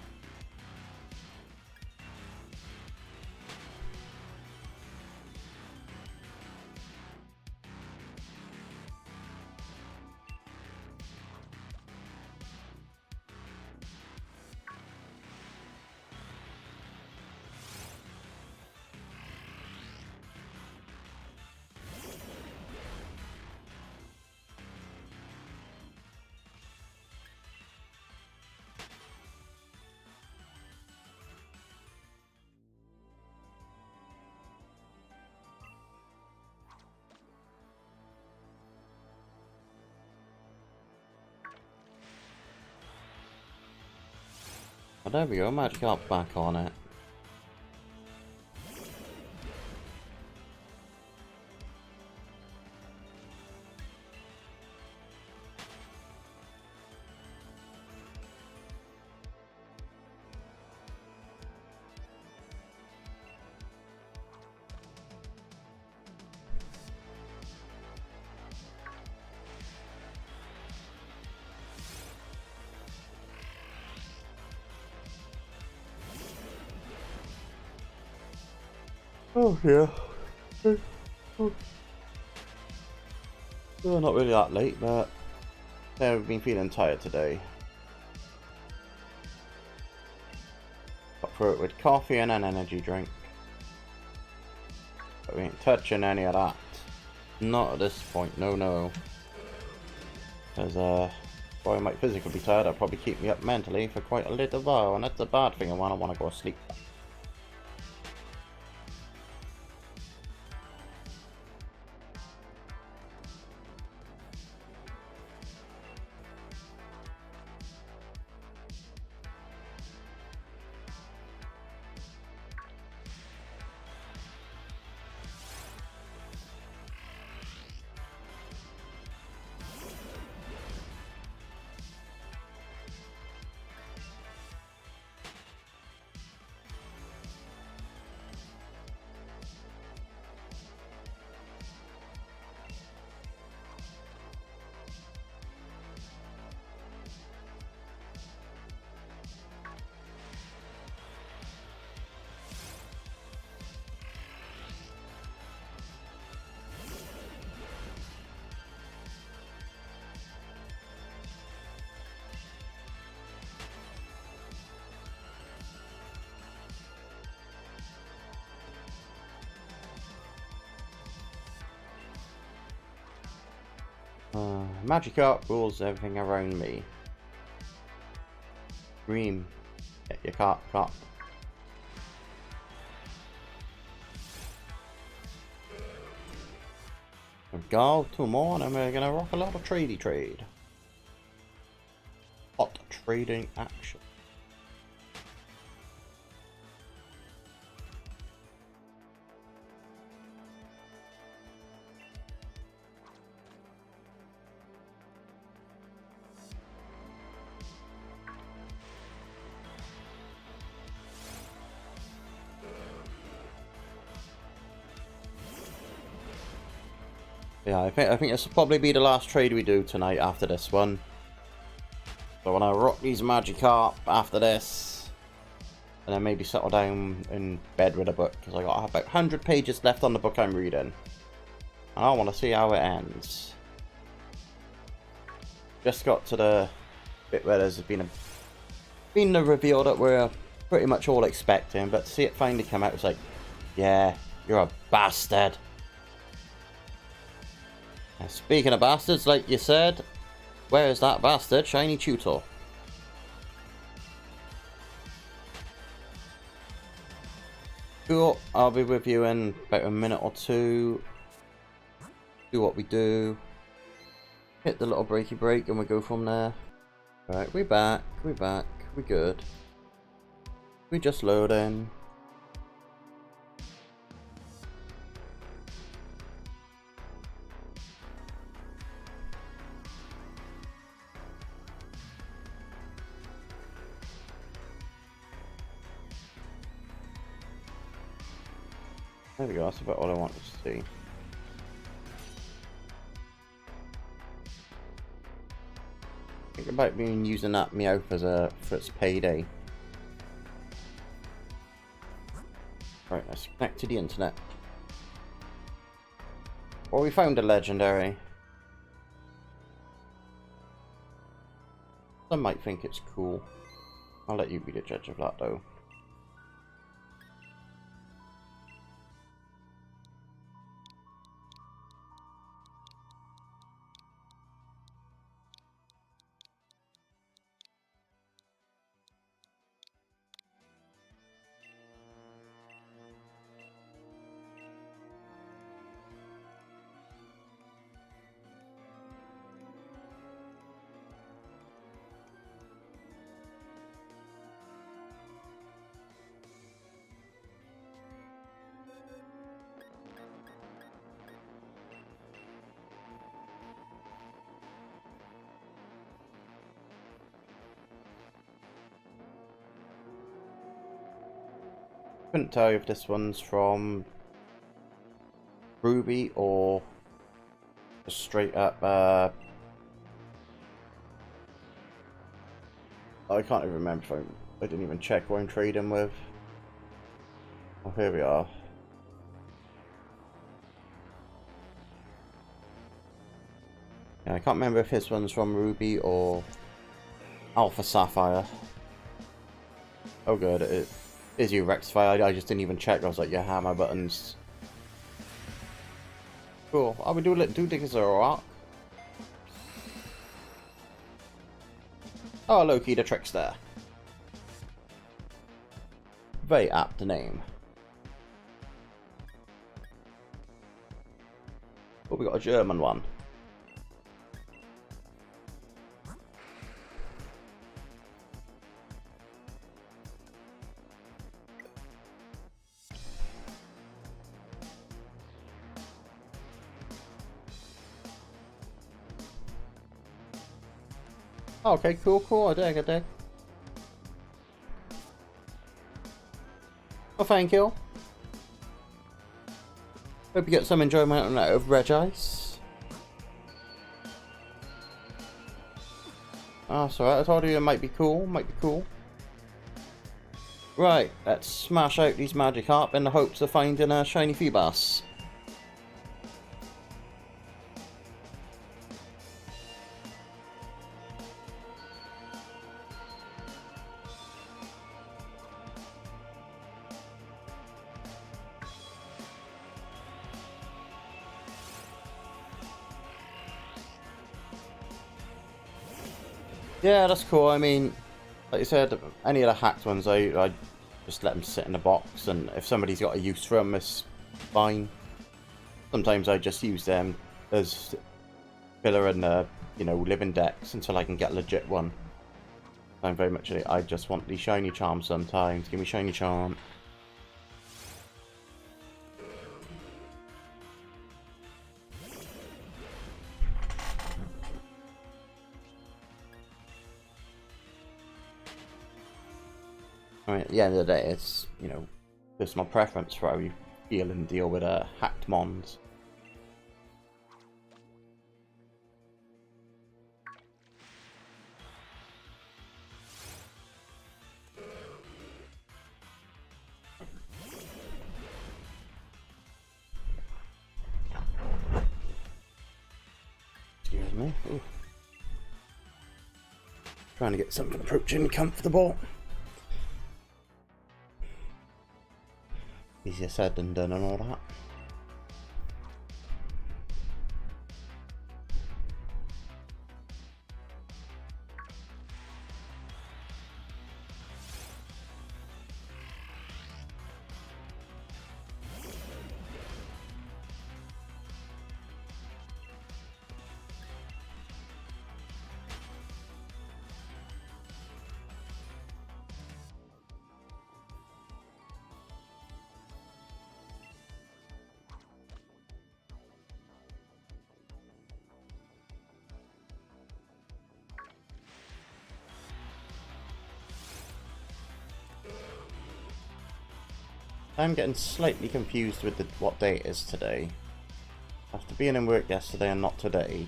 there we go, magic up back on it. Oh yeah. Well, not really that late, but I've been feeling tired today. Got through it with coffee and an energy drink. But we ain't touching any of that. Not at this point, no. Because, while I might physically be tired, I'll probably keep me up mentally for quite a little while, and that's a bad thing when I want to go to sleep. Magic Art rules everything around me. Dream. Get your cart. We've got 2 more and we're gonna rock a lot of trade. Hot trading action. Yeah, I think this will probably be the last trade we do tonight after this one. So when I rock these Magikarp after this, and then maybe settle down in bed with a book, because I got about 100 pages left on the book I'm reading. And I want to see how it ends. Just got to the bit where there's been the reveal that we're pretty much all expecting, but to see it finally come out, it's like, yeah, you're a bastard. Speaking of bastards, like you said, where is that bastard, Shiny Tutor? Cool, I'll be with you in about a minute or two. Do what we do. Hit the little breaky break and we go from there. Alright, we're back, we're good. We're just loading. There we go, that's about all I wanted to see. Think about being using that Meowth as for its payday. Right, let's connect to the internet. Well, we found a legendary. Some might think it's cool. I'll let you be the judge of that though. Couldn't tell you if this one's from Ruby or just straight up. I can't even remember if I didn't even check what I'm trading with. Oh, here we are. Yeah, I can't remember if this one's from Ruby or Alpha Sapphire. Oh good, it is you Rectify. I just didn't even check. I was like, yeah, hammer buttons. Cool. I would do think it's a rock. Oh, Loki the Trickster. Very apt name. Oh, we got a German one. Okay, cool. I dig. Well, thank you. Hope you get some enjoyment out of Red Ice. Oh, that's alright. I told you it might be cool. Right, let's smash out these Magikarp in the hopes of finding a shiny Feebas. Yeah, that's cool. I mean, like you said, any of the hacked ones, I just let them sit in the box, and if somebody's got a use for them, it's fine. Sometimes I just use them as filler in the, you know, living decks until I can get a legit one. I'm very much I just want the shiny charm sometimes. Give me shiny charm. I mean, at the end of the day, it's, you know, personal preference for how you feel and deal with hacked mons. Excuse me. Ooh. Trying to get something approaching comfortable. Easier said than done and all that. I'm getting slightly confused with what day it is today. After being in work yesterday and not today,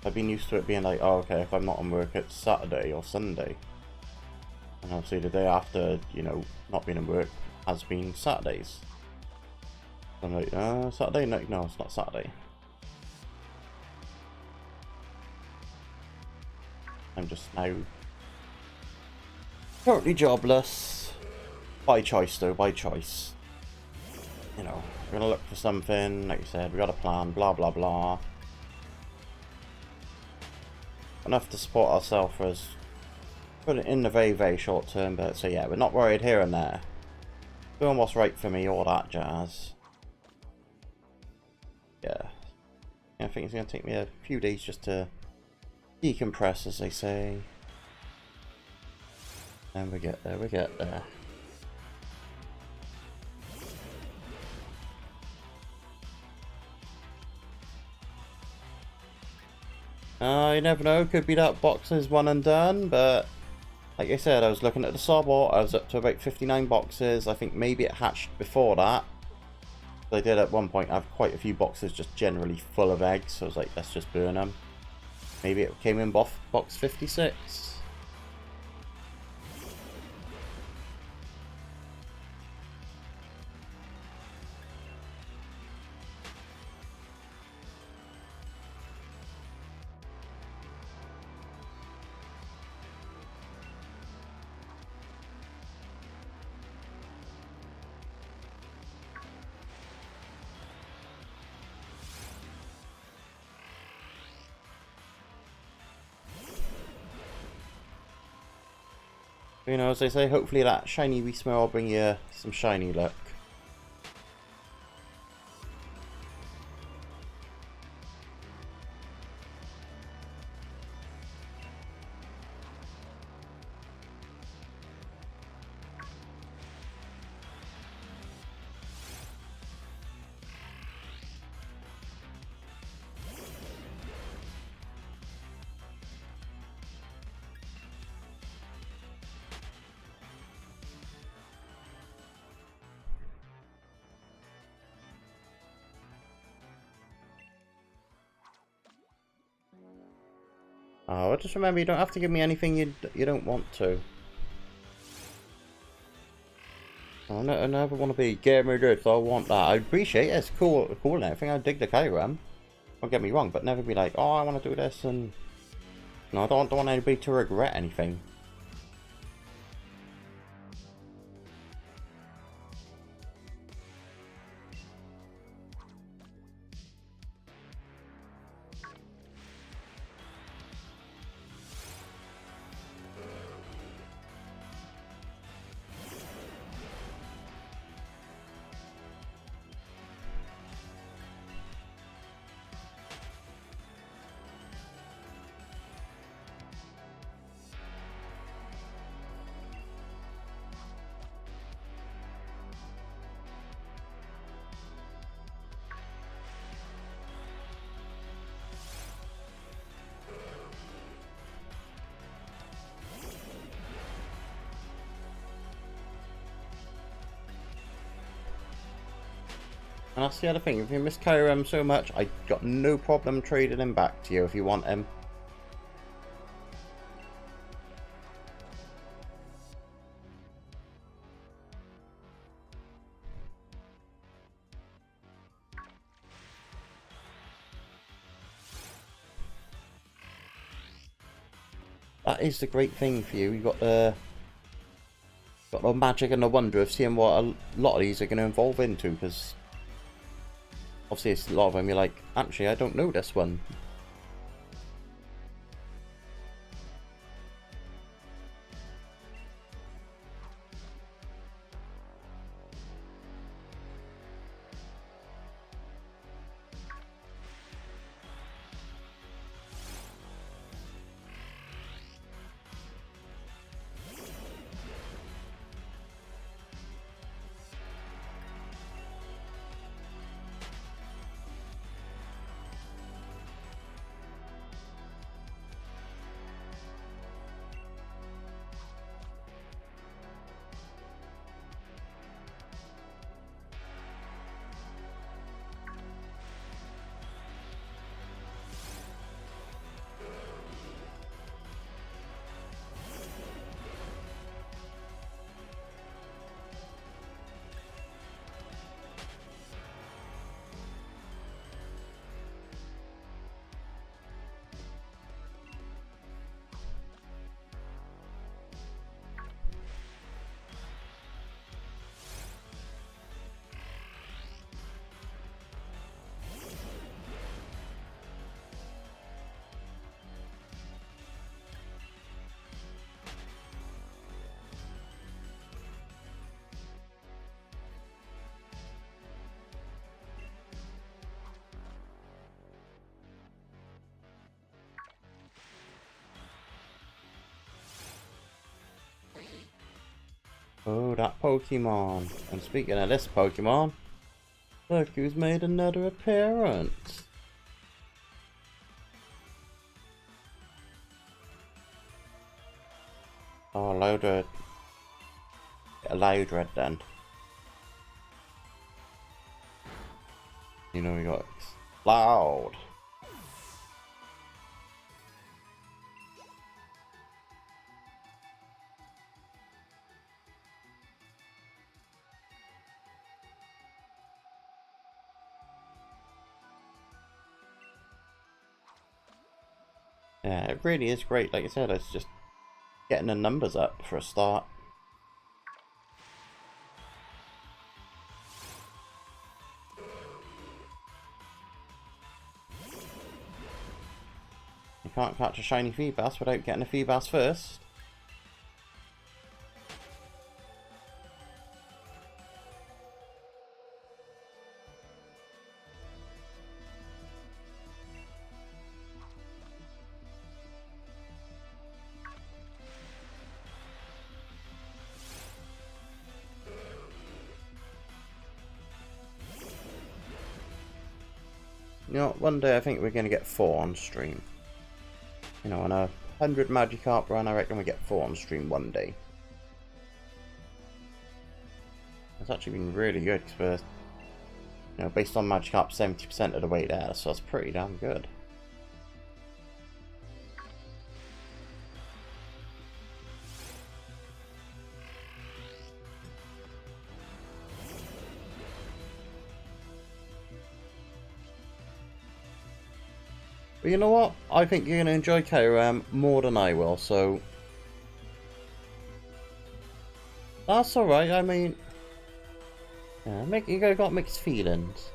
I've been used to it being like, oh, okay, if I'm not on work, it's Saturday or Sunday. And obviously the day after, you know, not being in work has been Saturdays. So I'm like, Saturday? No, it's not Saturday. I'm just now currently jobless. By choice though, by choice. You know, we're gonna look for something, like you said, we got a plan, blah blah blah. Enough to support ourselves for us. Put it in the very short term, but so yeah, we're not worried here and there. Doing what's right for me, all that jazz. Yeah. I think it's gonna take me a few days just to decompress, as they say. And we get there. You never know, could be that box is one and done, but Like I said, I was looking at the Sawball, I was up to about 59 boxes. I think maybe it hatched before that. I did at one point have quite a few boxes just generally full of eggs, so I was like, let's just burn them. Maybe it came in box 56. You know, as I say, hopefully that shiny Whismur will bring you some shiny luck. Oh, just remember, you don't have to give me anything you don't want to. I never want to be, give me this, I want that. I appreciate it, it's cool and everything, I dig the Kyurem. Don't get me wrong, but never be like, oh, I want to do this, and... No, I don't want anybody to regret anything. And that's the other thing, if you miss Kyurem so much, I got no problem trading him back to you if you want him. That is the great thing for you. You've got the magic and the wonder of seeing what a lot of these are going to evolve into, because obviously it's a lot of them you're like, actually I don't know this one. Oh, that Pokemon. And speaking of this Pokemon, look who's made another appearance. Oh, Loudred. Get a Loudred then. You know we got Loud. Yeah, it really is great. Like I said, it's just getting the numbers up for a start. You can't catch a shiny Feebas without getting a Feebas first. You know, one day I think we're going to get 4 on stream. You know, on a 100 Magikarp run, I reckon we get 4 on stream one day. It's actually been really good because we're, you know, based on Magikarp 70% of the way there, so that's pretty damn good. But you know what? I think you're going to enjoy KOM more than I will, so... That's alright, I mean... Yeah, you got mixed feelings.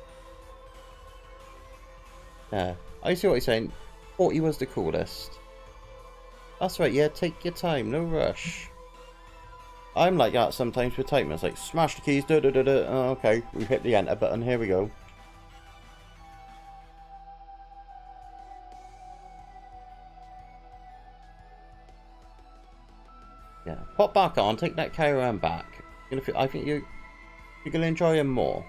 Yeah, I see what you're saying. 40 was the coolest. That's right, yeah, take your time, no rush. I'm like that sometimes with typing. It's like, smash the keys, da-da-da-da. Oh, okay, we've hit the enter button, here we go. Yeah, pop back on, take that KOM back. I think you're gonna enjoy him more.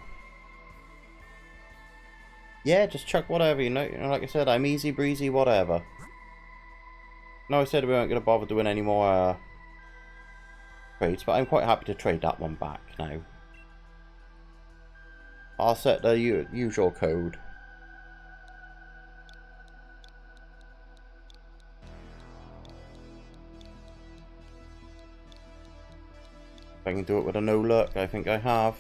Yeah, just chuck whatever, you know, like I said, I'm easy breezy, whatever. No, I said we weren't gonna bother doing any more trades, but I'm quite happy to trade that one back now. I'll set the usual code. If I can do it with a no look, I think I have.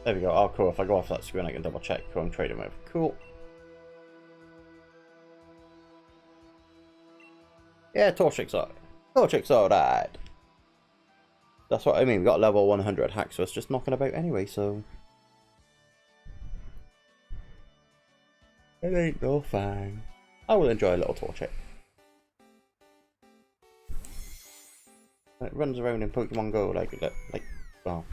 There we go. Oh, cool. If I go off that screen, I can double check who I'm trading with. Cool. Yeah, Torchic's alright. Torchic's alright. That's what I mean. We got level 100 hack, so it's just knocking about anyway, so... It ain't no thing. I will enjoy a little Torchic. It runs around in Pokemon Go like, well...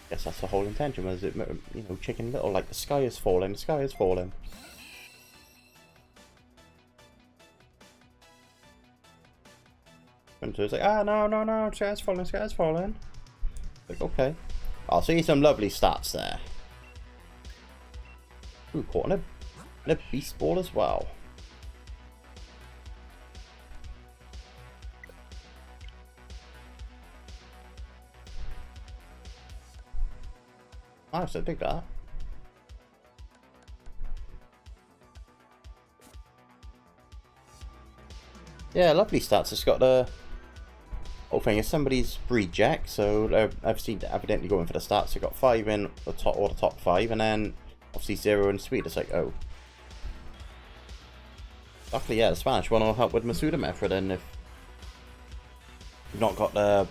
I guess that's the whole intention, was it, you know, Chicken Little, like the sky is falling, the sky is falling. And so it's like, ah, no, no, no, sky's falling, sky's falling. Like, okay. I'll see some lovely stats there. Ooh, caught in a beast ball as well. Nice, I dig that. Yeah, lovely stats. It's got the whole thing is somebody's breed jack, so I've seen evidently going for the stats. So got 5 in the top or the top 5, and then obviously 0 in speed. It's like, oh, luckily, yeah, the Spanish one will help with Masuda method, and if You've not got the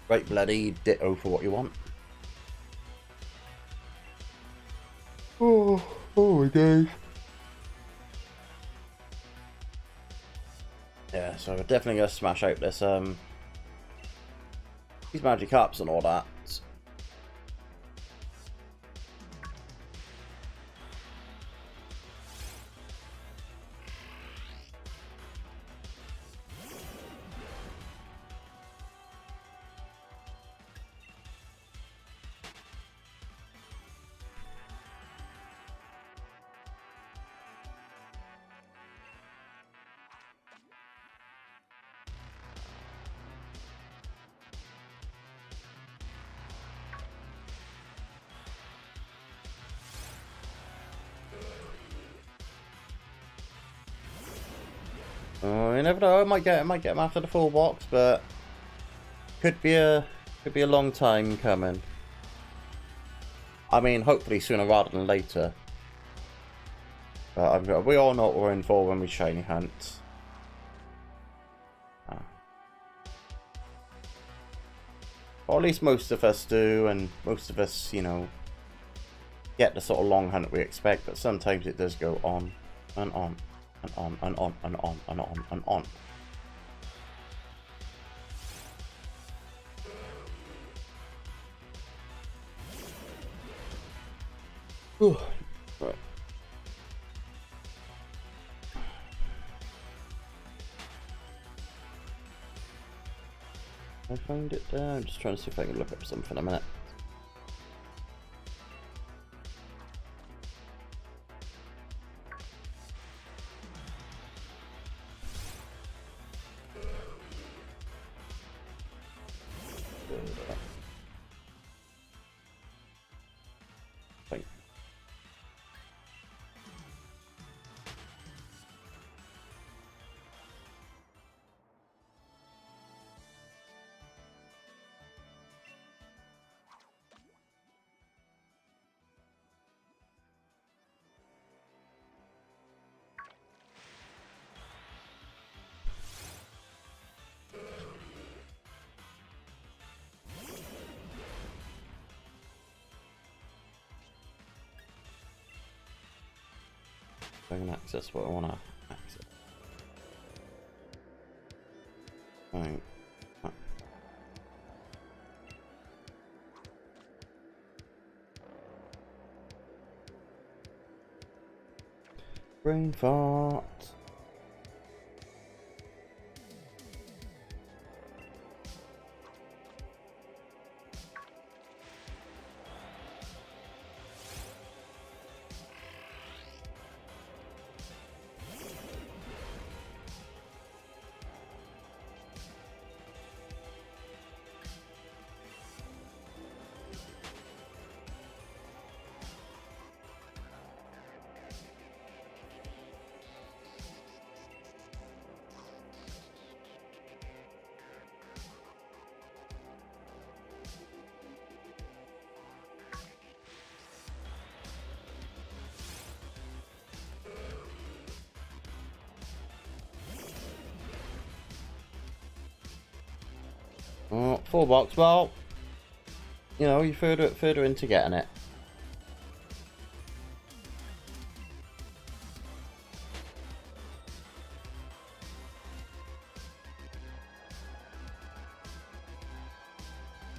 right bloody ditto for what you want. Oh my days. Yeah, so we're definitely gonna smash out this these magic ups and all that. Oh, you never know. I might get him after the full box, but could be a long time coming. I mean, hopefully sooner rather than later. But we all know what we're in for when we shiny hunt. Or at least most of us do, and most of us, you know, get the sort of long hunt we expect. But sometimes it does go on and on and on and on and on and on and on. Whew. Right. I find it I'm just trying to see if I can look up something in a minute. I can access what I want to access. Right. Brain fart. Oh, full box. Well, you know, you're further into getting it.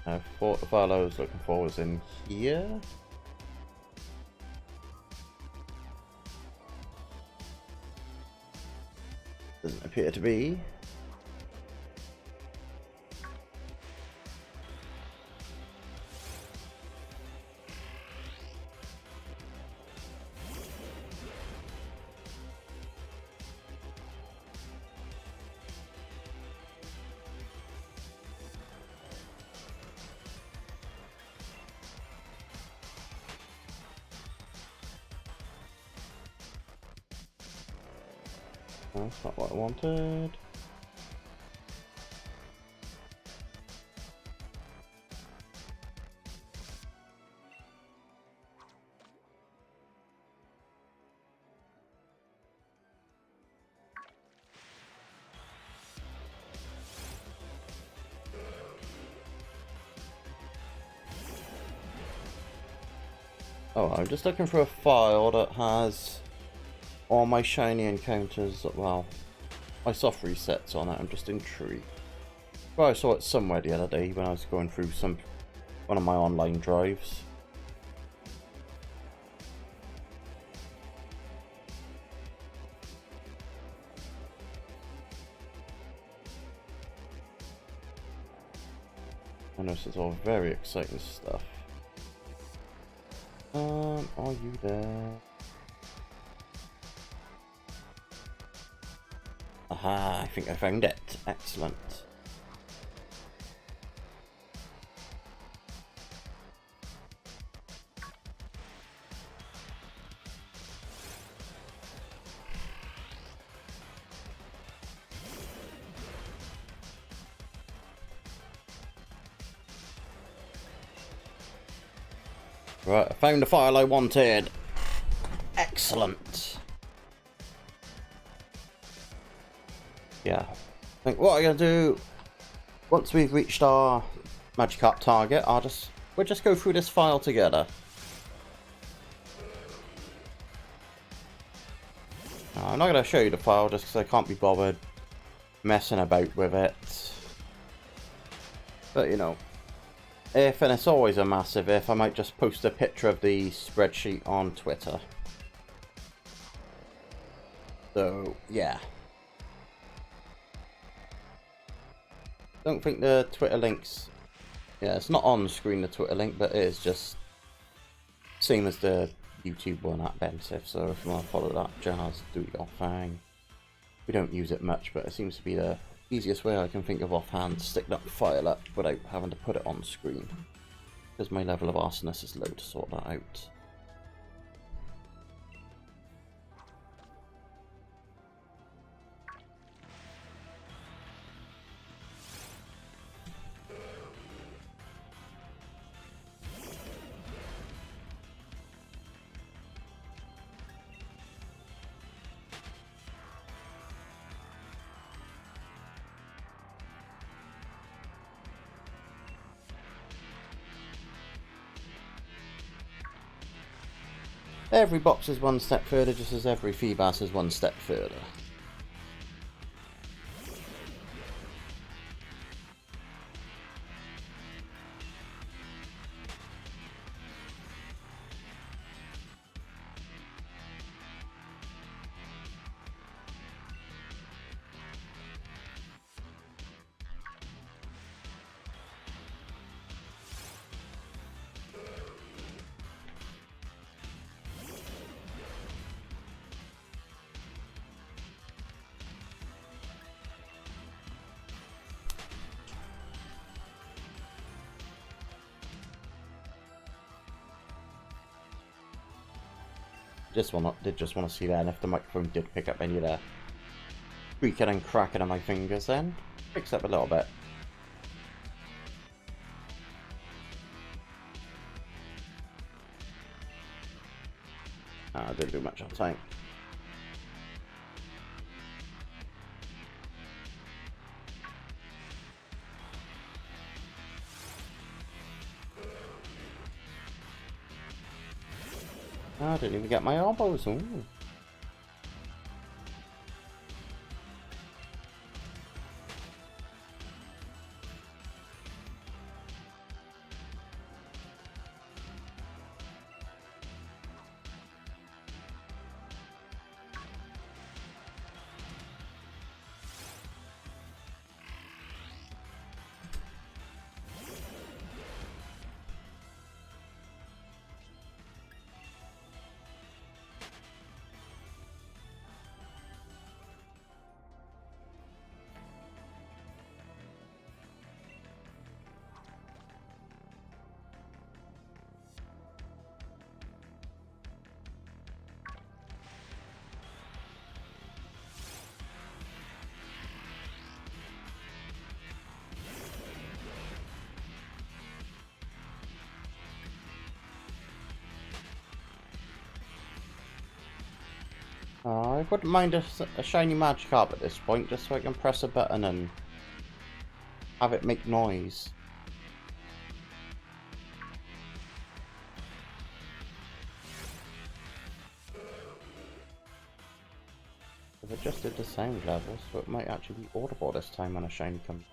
I thought the file I was looking for was in here. Doesn't appear to be. That's not what I wanted. Oh, I'm just looking for a file that has all my shiny encounters, well, my soft resets on it. I'm just intrigued. Well, I saw it somewhere the other day when I was going through one of my online drives. I know this is all very exciting stuff. Are you there? Aha, I think I found it. Excellent. Right, I found the file I wanted. Excellent. Yeah, I think what I'm gonna do once we've reached our Magikarp target, we'll just go through this file together. I'm not gonna show you the file just because I can't be bothered messing about with it. But you know, if, and it's always a massive if, I might just post a picture of the spreadsheet on Twitter. So, yeah. Don't think the Twitter links... Yeah, it's not on screen, the Twitter link, but it is just... same as the YouTube one at Bensiff, so if you want to follow that jazz, do your thing. We don't use it much, but it seems to be the easiest way I can think of offhand to stick that file up without having to put it on screen. Because my level of arsonist is low to sort that out. Every box is one step further, just as every Feebas is one step further. Did just want to see that, and if the microphone did pick up any of the creaking and cracking of my fingers, then picks up a little bit. I didn't do much on time. I didn't even get my elbows. Ooh. I wouldn't mind a shiny Magikarp at this point, just so I can press a button and have it make noise. adjusted the sound level, so it might actually be audible this time when a shiny comes.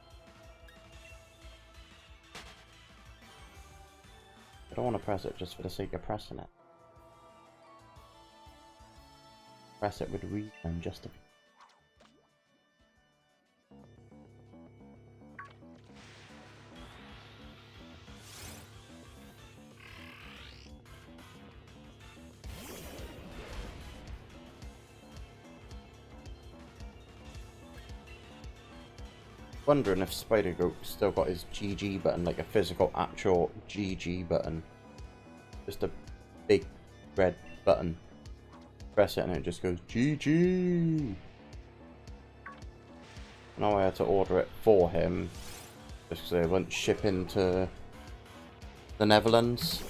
I don't want to press it just for the sake of pressing it. Press it with reason, just to... Wondering if Spider Goat still got his GG button, like a physical, actual GG button. Just a big red button. Press it and it just goes GG. Now I had to order it for him, just because it wouldn't ship into the Netherlands.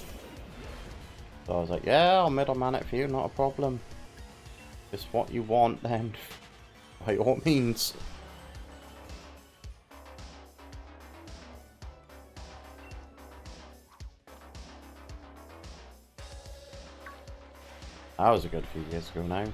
So I was like, yeah, I'll middleman it for you, not a problem. It's what you want then, by all means. That was a good few years ago now.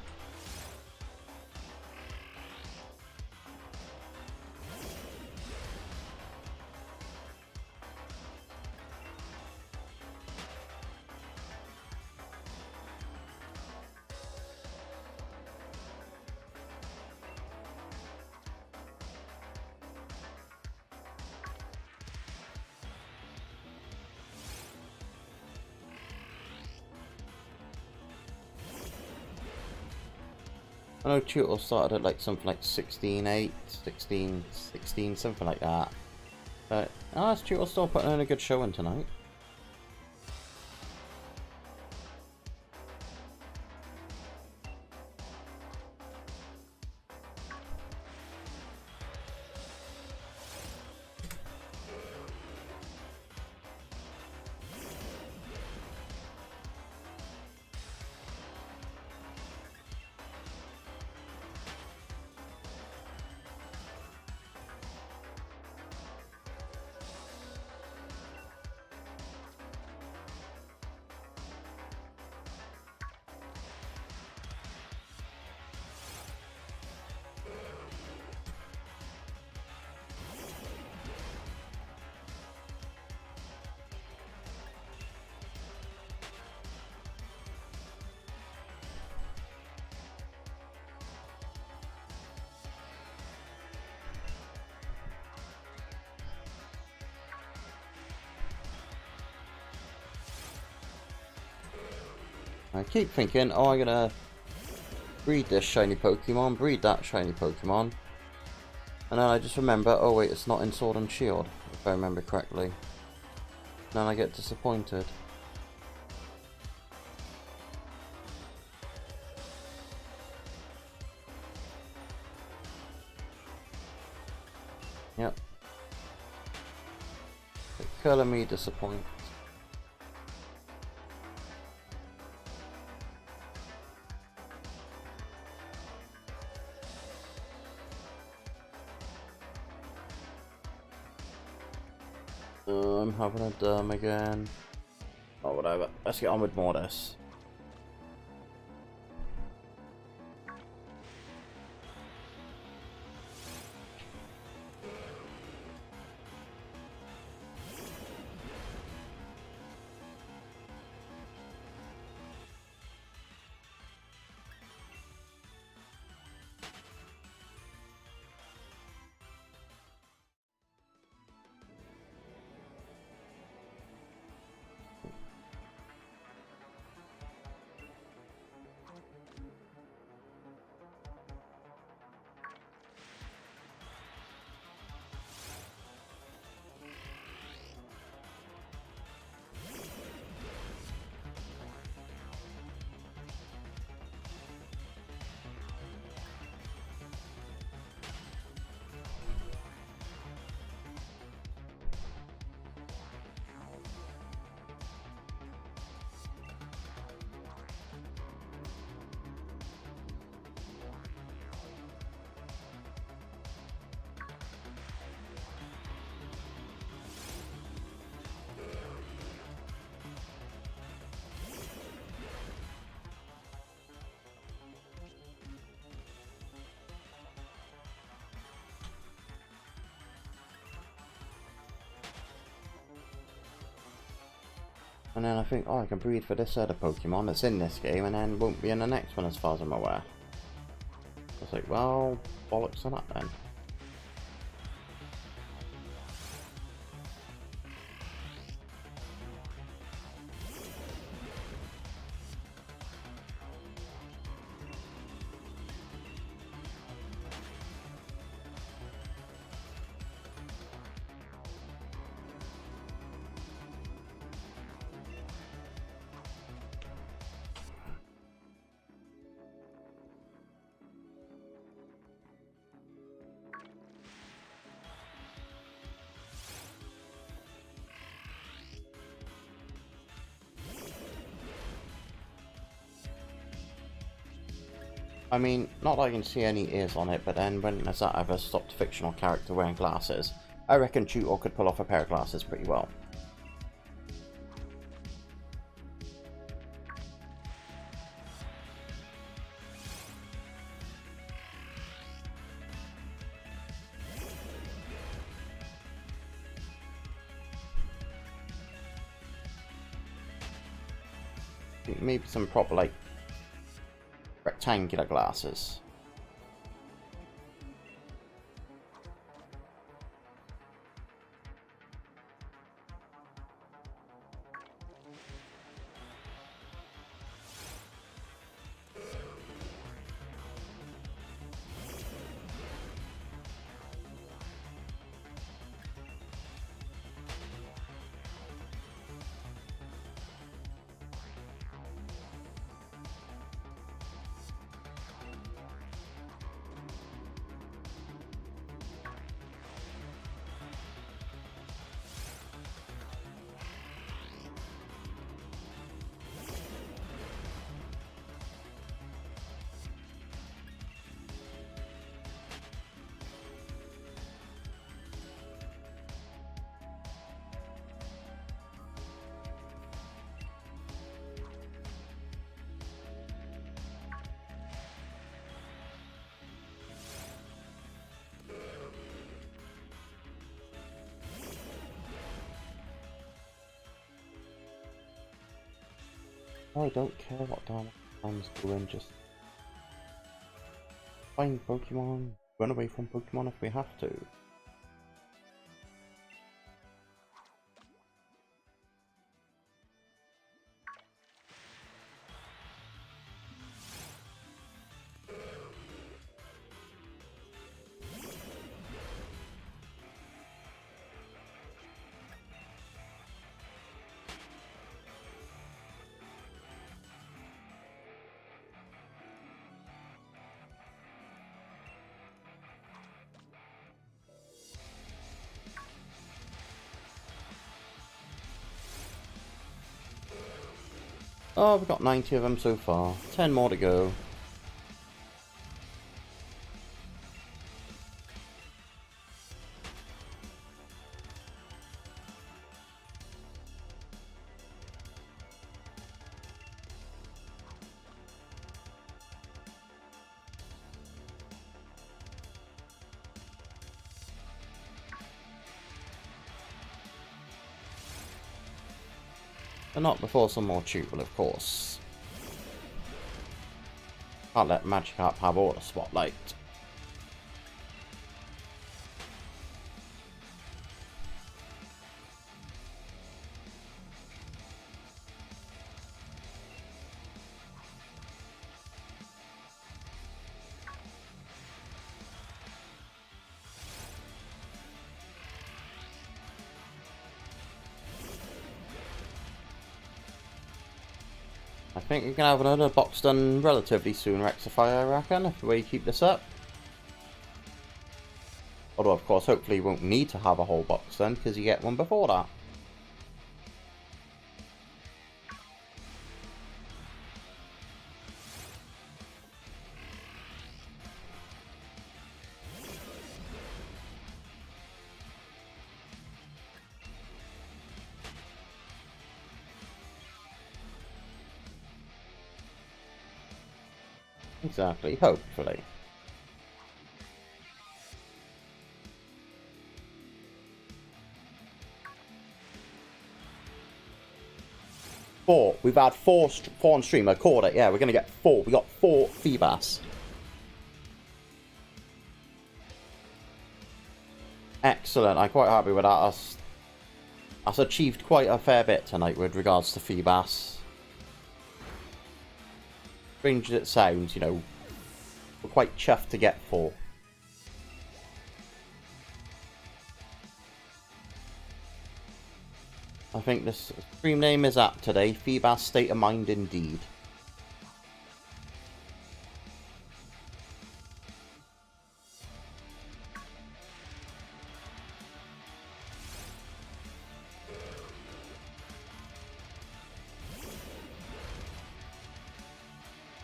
I know Tutor started at like something like 16.8, 16, something like that. But Tutor still putting in a good showing tonight. I keep thinking, oh, I'm gonna breed this shiny Pokemon, breed that shiny Pokemon. And then I just remember, oh wait, it's not in Sword and Shield, if I remember correctly. And then I get disappointed. Yep. The colour me disappoint. I'm having a dumb again. Oh, whatever. Let's get on with more of this. And then I think, oh, I can breed for this other Pokemon that's in this game and then won't be in the next one as far as I'm aware. I was like, well, bollocks on that then. I mean, not that I can see any ears on it, but then when has that ever stopped a fictional character wearing glasses? I reckon Tutor could pull off a pair of glasses pretty well. Maybe some proper, like, rectangular glasses. I don't care what Diamond's doing, just find Pokemon, run away from Pokemon if we have to. Oh, we've got 90 of them so far. 10 more to go. But not before some more Tuble, of course. Can't let Magikarp have all the spotlight. I think we can have another box done relatively soon, Rectify, I reckon, if we keep this up. Although, of course, hopefully you won't need to have a whole box done, because you get one before that. Exactly, hopefully. 4. We've had 4 on stream. I called it. Yeah, we're going to get 4. We got 4 Feebas. Excellent. I'm quite happy with that. That's achieved quite a fair bit tonight with regards to Feebas. Strange as it sounds, you know, we're quite chuffed to get 4. I think this stream name is apt today. Feebas State of Mind indeed.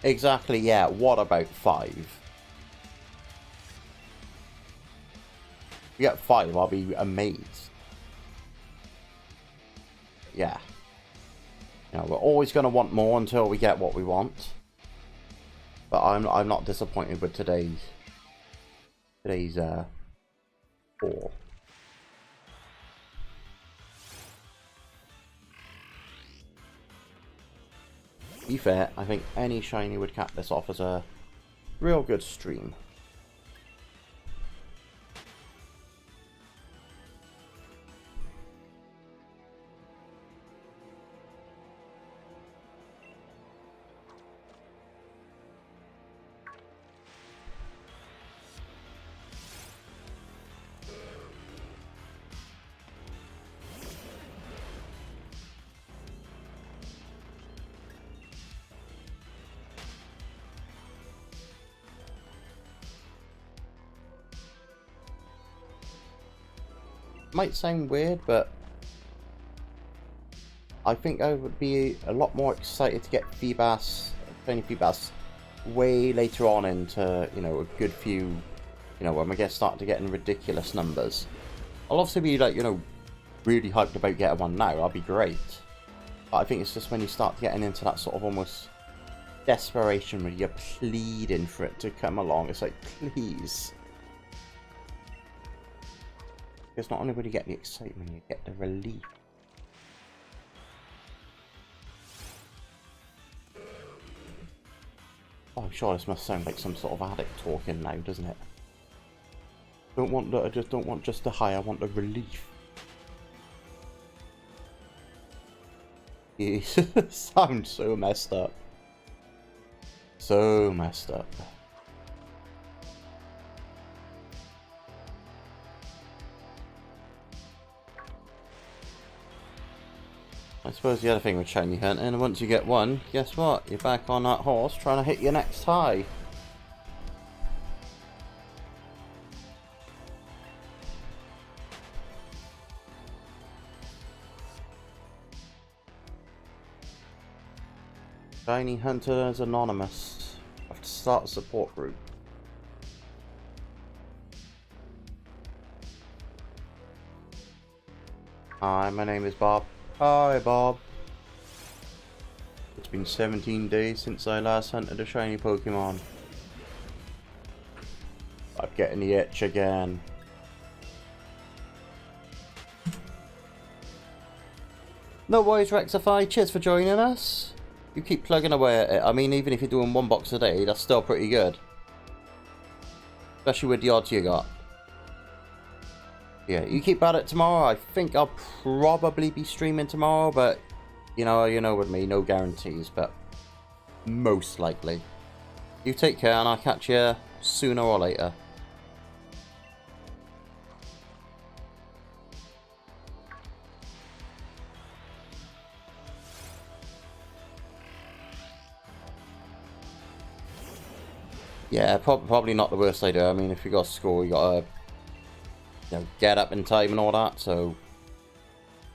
Exactly, yeah. What about 5? If we get 5, I'll be amazed. Yeah. You know, we're always going to want more until we get what we want. But I'm not disappointed with today's 4. To be fair, I think any shiny would cap this off as a real good stream. Might sound weird, but I think I would be a lot more excited to get Feebas, Tiny Feebas, way later on into, you know, a good few, you know, when we start to getting ridiculous numbers. I'll obviously be like, you know, really hyped about getting one now. That'll be great. But I think it's just when you start getting into that sort of almost desperation where you're pleading for it to come along. It's like, please. Because not only will you get the excitement, you get the relief. Oh, I'm sure this must sound like some sort of addict talking now, doesn't it? I just don't want just the high, I want the relief. It sounds so messed up. So messed up. I suppose the other thing with shiny hunting, once you get one, guess what? You're back on that horse trying to hit your next high. Shiny Hunters Anonymous. I have to start a support group. Hi, my name is Bob. Hi, Bob. It's been 17 days since I last hunted a shiny Pokemon. I'm getting the itch again. No worries, Rectify. Cheers for joining us. You keep plugging away at it. I mean, even if you're doing 1 box a day, that's still pretty good. Especially with the odds you got. Yeah, you keep at it tomorrow. I think I'll probably be streaming tomorrow, but you know with me, no guarantees, but most likely. You take care and I'll catch you sooner or later. Yeah, probably not the worst idea. I mean, if you got school, you gotta, you know, get up in time and all that. So,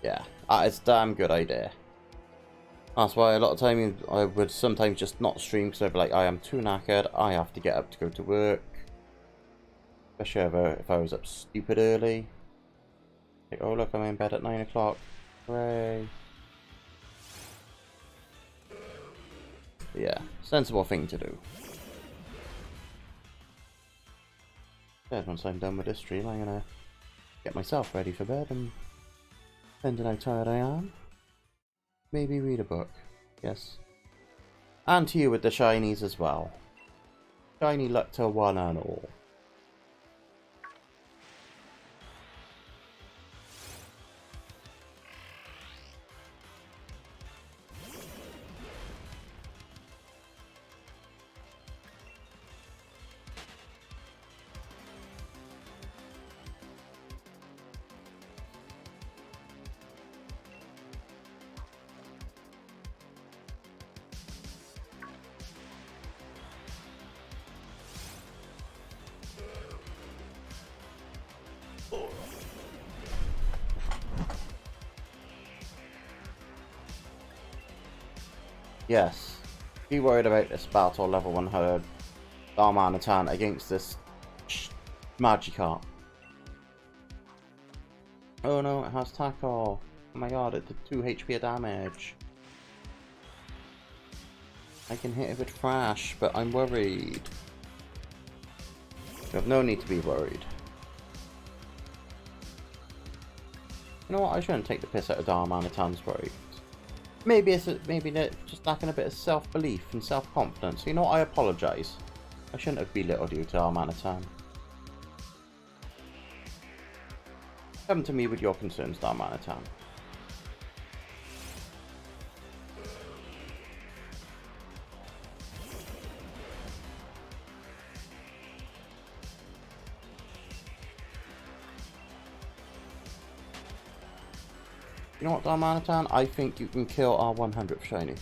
yeah, that is a damn good idea. That's why a lot of time I would sometimes just not stream because I'd be like, I am too knackered. I have to get up to go to work. Especially if I was up stupid early. Like, oh look, I'm in bed at 9 o'clock. Hooray. Yeah, sensible thing to do. Yeah, once I'm done with this stream, I'm gonna get myself ready for bed and depending how tired I am. maybe read a book. Yes. And to you with the shinies as well. Shiny luck to one and all. Yes. Be worried about this battle level 100 Darmanitan against this Magikarp. Oh no, it has tackle. Oh my god, it did 2 HP of damage. I can hit it with Thrash, but I'm worried. You have no need to be worried. You know what, I shouldn't take the piss out of Darmanitan's worry. Maybe they're just lacking a bit of self-belief and self-confidence. You know what, I apologise. I shouldn't have belittled you, Darmanitan. Come to me with your concerns, Darmanitan. You know what, Darmanitan? I think you can kill our 100th shiny.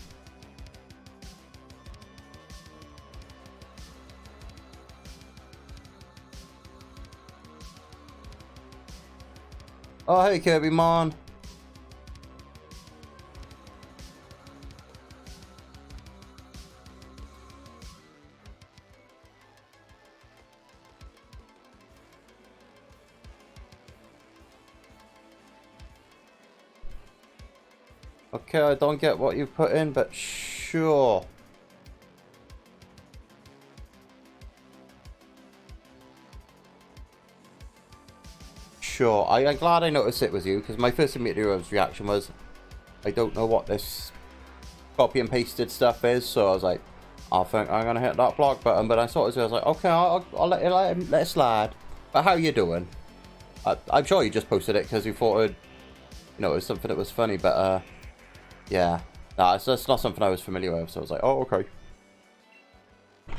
Oh, hey, Kirby Mon. Okay, I don't get what you've put in, but sure. Sure. I'm glad I noticed it was you, because my first immediate reaction was, I don't know what this copy and pasted stuff is, so I was like, I think I'm gonna hit that block button. But I saw it, so I was like, okay, I'll let it slide. But how you doing? I'm sure you just posted it because you thought it, you know, it was something that was funny, but yeah, nah, it's not something I was familiar with, so I was like, oh, okay. But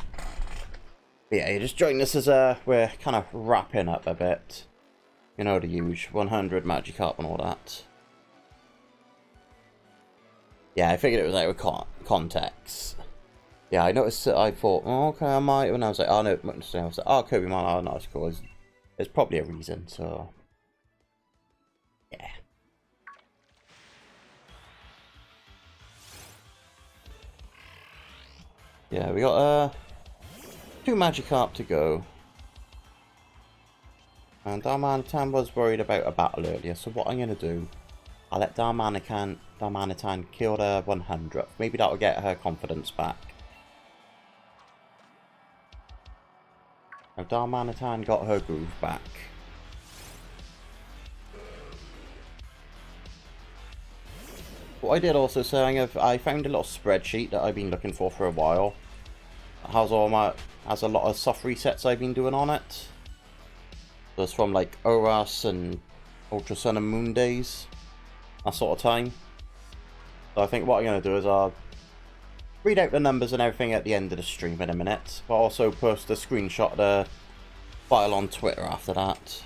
yeah, you just joined us as we're kind of wrapping up a bit. You know, the huge 100 Magikarp and all that. Yeah, I figured it was like with context. Yeah, I noticed that. I thought, oh, okay, I might. And I was like, oh no, I was like, oh, Kirby Man, oh no, it's cool. There's probably a reason, so yeah. Yeah, we got 2 Magikarp to go. And Darmanitan was worried about a battle earlier, so what I'm going to do, I'll let Darmanitan kill the 100th. Maybe that'll get her confidence back. Now Darmanitan got her groove back. What I did also say, I found a little spreadsheet that I've been looking for a while. It has has a lot of soft resets I've been doing on it. So it's from like ORAS and Ultra Sun and Moon days, that sort of time. So I think what I'm going to do is I'll read out the numbers and everything at the end of the stream in a minute, but also post a screenshot of the file on Twitter after that.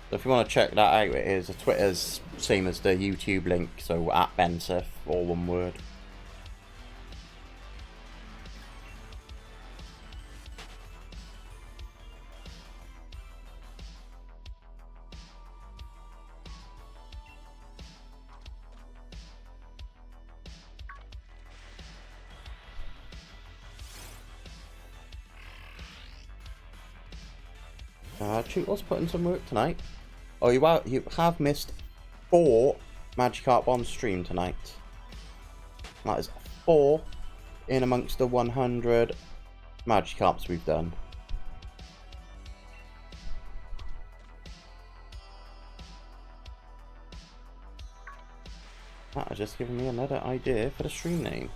So if you want to check that out, it is Twitter's same as the YouTube link, so @Bensif, all one word. Tootle's putting some work tonight. Oh, you have missed 4 Magikarp on stream tonight. That is 4 in amongst the 100 Magikarps we've done. That has just given me another idea for the stream name.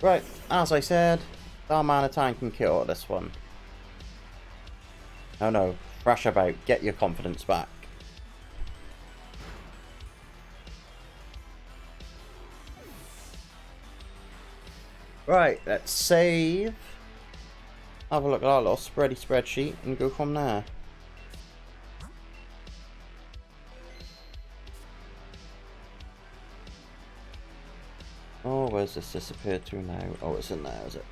Right, as I said, Darmanitan can kill this one. Oh no, thrash about, get your confidence back. Right, let's save. Have a look at our little spreadsheet and go from there. Oh, where's this disappeared to now? Oh, it's in there, is it?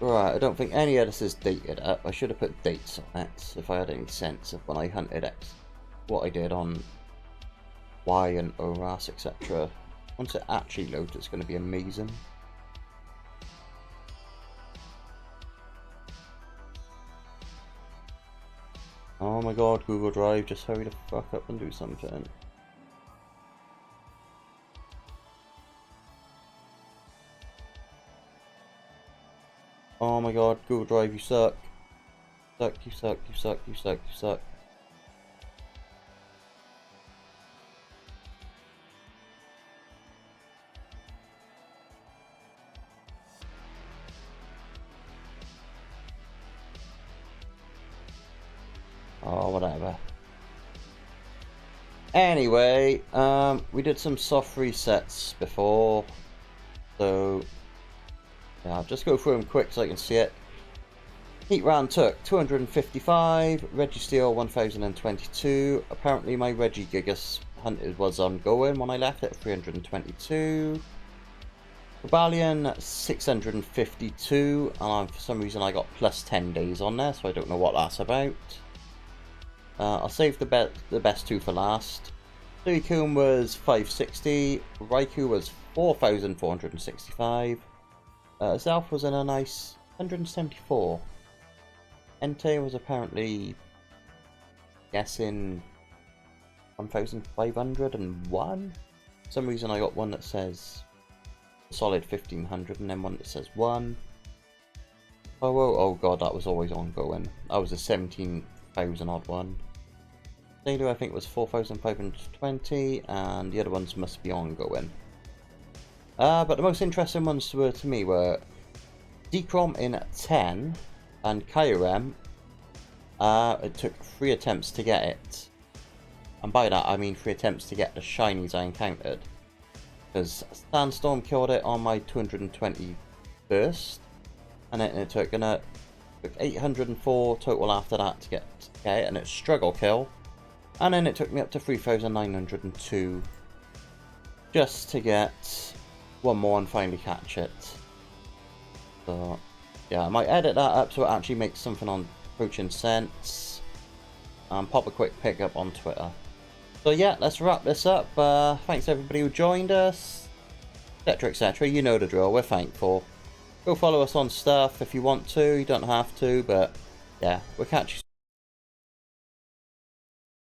Right, I don't think any of this is dated up. I should have put dates on it if I had any sense of when I hunted X, what I did on Y and ORAS, etc. Once it actually loads, it's going to be amazing. Oh my god, Google Drive, just hurry the fuck up and do something. Oh my god, Google Drive, you suck. You suck. Oh, whatever. Anyway, we did some soft resets before, so yeah, I'll just go through them quick so I can see it. Heat round took 255, Registeel 1022. Apparently my Regigigas hunted was ongoing when I left at 322. Rebellion 652, and for some reason I got plus 10 days on there, so I don't know what that's about. I'll save the best two for last. Suicune was 560, Raikou was 4465, Zelf was in a nice 174. Entei was apparently guessing 1501. For some reason I got one that says solid 1500 and then one that says 1. Oh god, that was always ongoing. That was a 17,000 odd one. Data I think was 4,520 and the other ones must be ongoing. But the most interesting ones to me were Decrom in 10 and Kyurem. It took 3 attempts to get it. And by that I mean 3 attempts to get the shinies I encountered. Because Sandstorm killed it on my 220 burst. And then it took 804 total after that to get it. And it's struggle kill. And then it took me up to 3,902 just to get one more and finally catch it. So yeah, I might edit that up so it actually makes something on approaching sense. And pop a quick pick up on Twitter. So yeah, let's wrap this up. Thanks everybody who joined us, etc, etc. You know the drill, we're thankful. Go follow us on stuff if you want to, you don't have to, but yeah, we'll catch you soon.